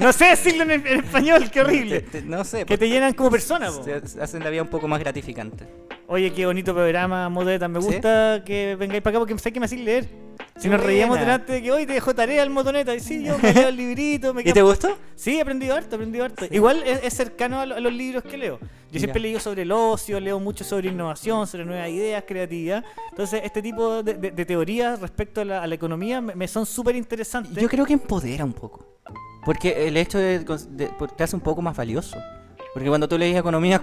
no sé decirlo en español, qué horrible.
No sé.
Que te llenan como persona, po.
Hacen la vida un poco más gratificante.
Oye, qué bonito programa, Motoneta. Me gusta que vengáis para acá porque sé que me hacéis leer. Si nos
Buena.
reíamos delante de que hoy te dejó tarea el Motoneta. Y sí, yo me leo el librito.
¿Y te gustó?
Sí, he aprendido harto. Igual es cercano a los libros que leo. Yo siempre he leído sobre el ocio, leo mucho sobre innovación, sobre nuevas ideas, creatividad. Entonces, este tipo de teorías respecto a la economía me son súper interesantes.
Yo creo que empodera un poco. Porque el hecho te hace un poco más valioso. Porque cuando tú lees economía,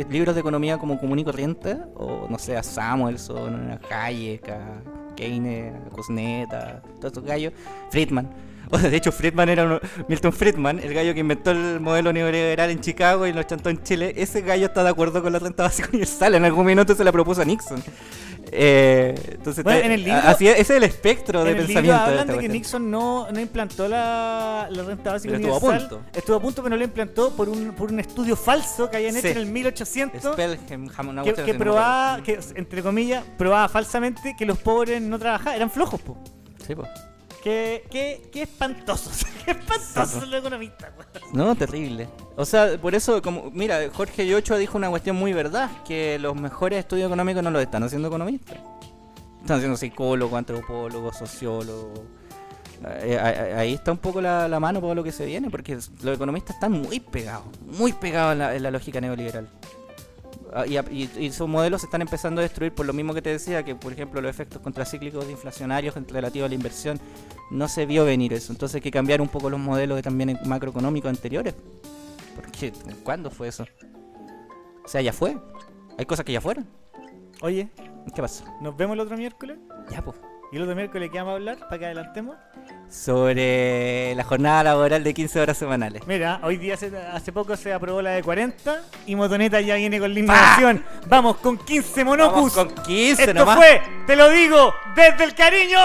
libros de economía como común y corriente, o no sé, a Samuelson, a Hayek, a Keynes, a Kuzneta, todos estos gallos, Friedman. O sea, de hecho, Milton Friedman, el gallo que inventó el modelo neoliberal en Chicago y lo chantó en Chile, ese gallo está de acuerdo con la renta básica universal. En algún minuto se la propuso a Nixon. Entonces,
bueno, en el libro,
así es, ese es el espectro de pensamiento.
En el libro hablan
de
de que Nixon no implantó la renta básica
pero
universal. Estuvo a punto, pero no lo implantó por un estudio falso que habían hecho en el 1800. Que probaba, que entre comillas, probaba falsamente que los pobres no trabajaban, eran flojos, po.
Sí, po.
Qué espantosos. Qué espantosos los economistas, weón.
No, terrible. O sea, por eso, como mira, Jorge Yochoa dijo una cuestión muy verdad, que los mejores estudios económicos no los están haciendo economistas. Están haciendo psicólogos, antropólogos, sociólogos. Ahí está un poco la mano para lo que se viene, porque los economistas están muy pegados en la lógica neoliberal. Y esos modelos se están empezando a destruir por lo mismo que te decía, que por ejemplo los efectos contracíclicos de inflacionarios relativos a la inversión no se vio venir eso. Entonces hay que cambiar un poco los modelos también macroeconómicos anteriores. Porque ¿cuándo fue eso? O sea, ya fue. Hay cosas que ya fueron.
Oye,
¿qué pasa?
¿nos vemos el otro miércoles?
Ya, pues.
¿Y el otro miércoles qué vamos a hablar para que adelantemos?
Sobre la jornada laboral de 15 horas semanales.
Mira, hoy día hace poco se aprobó la de 40 y Motoneta ya viene con la innovación. Vamos con 15 monocus.
Vamos con 15
Esto
nomás.
fue, te lo digo, desde el cariño.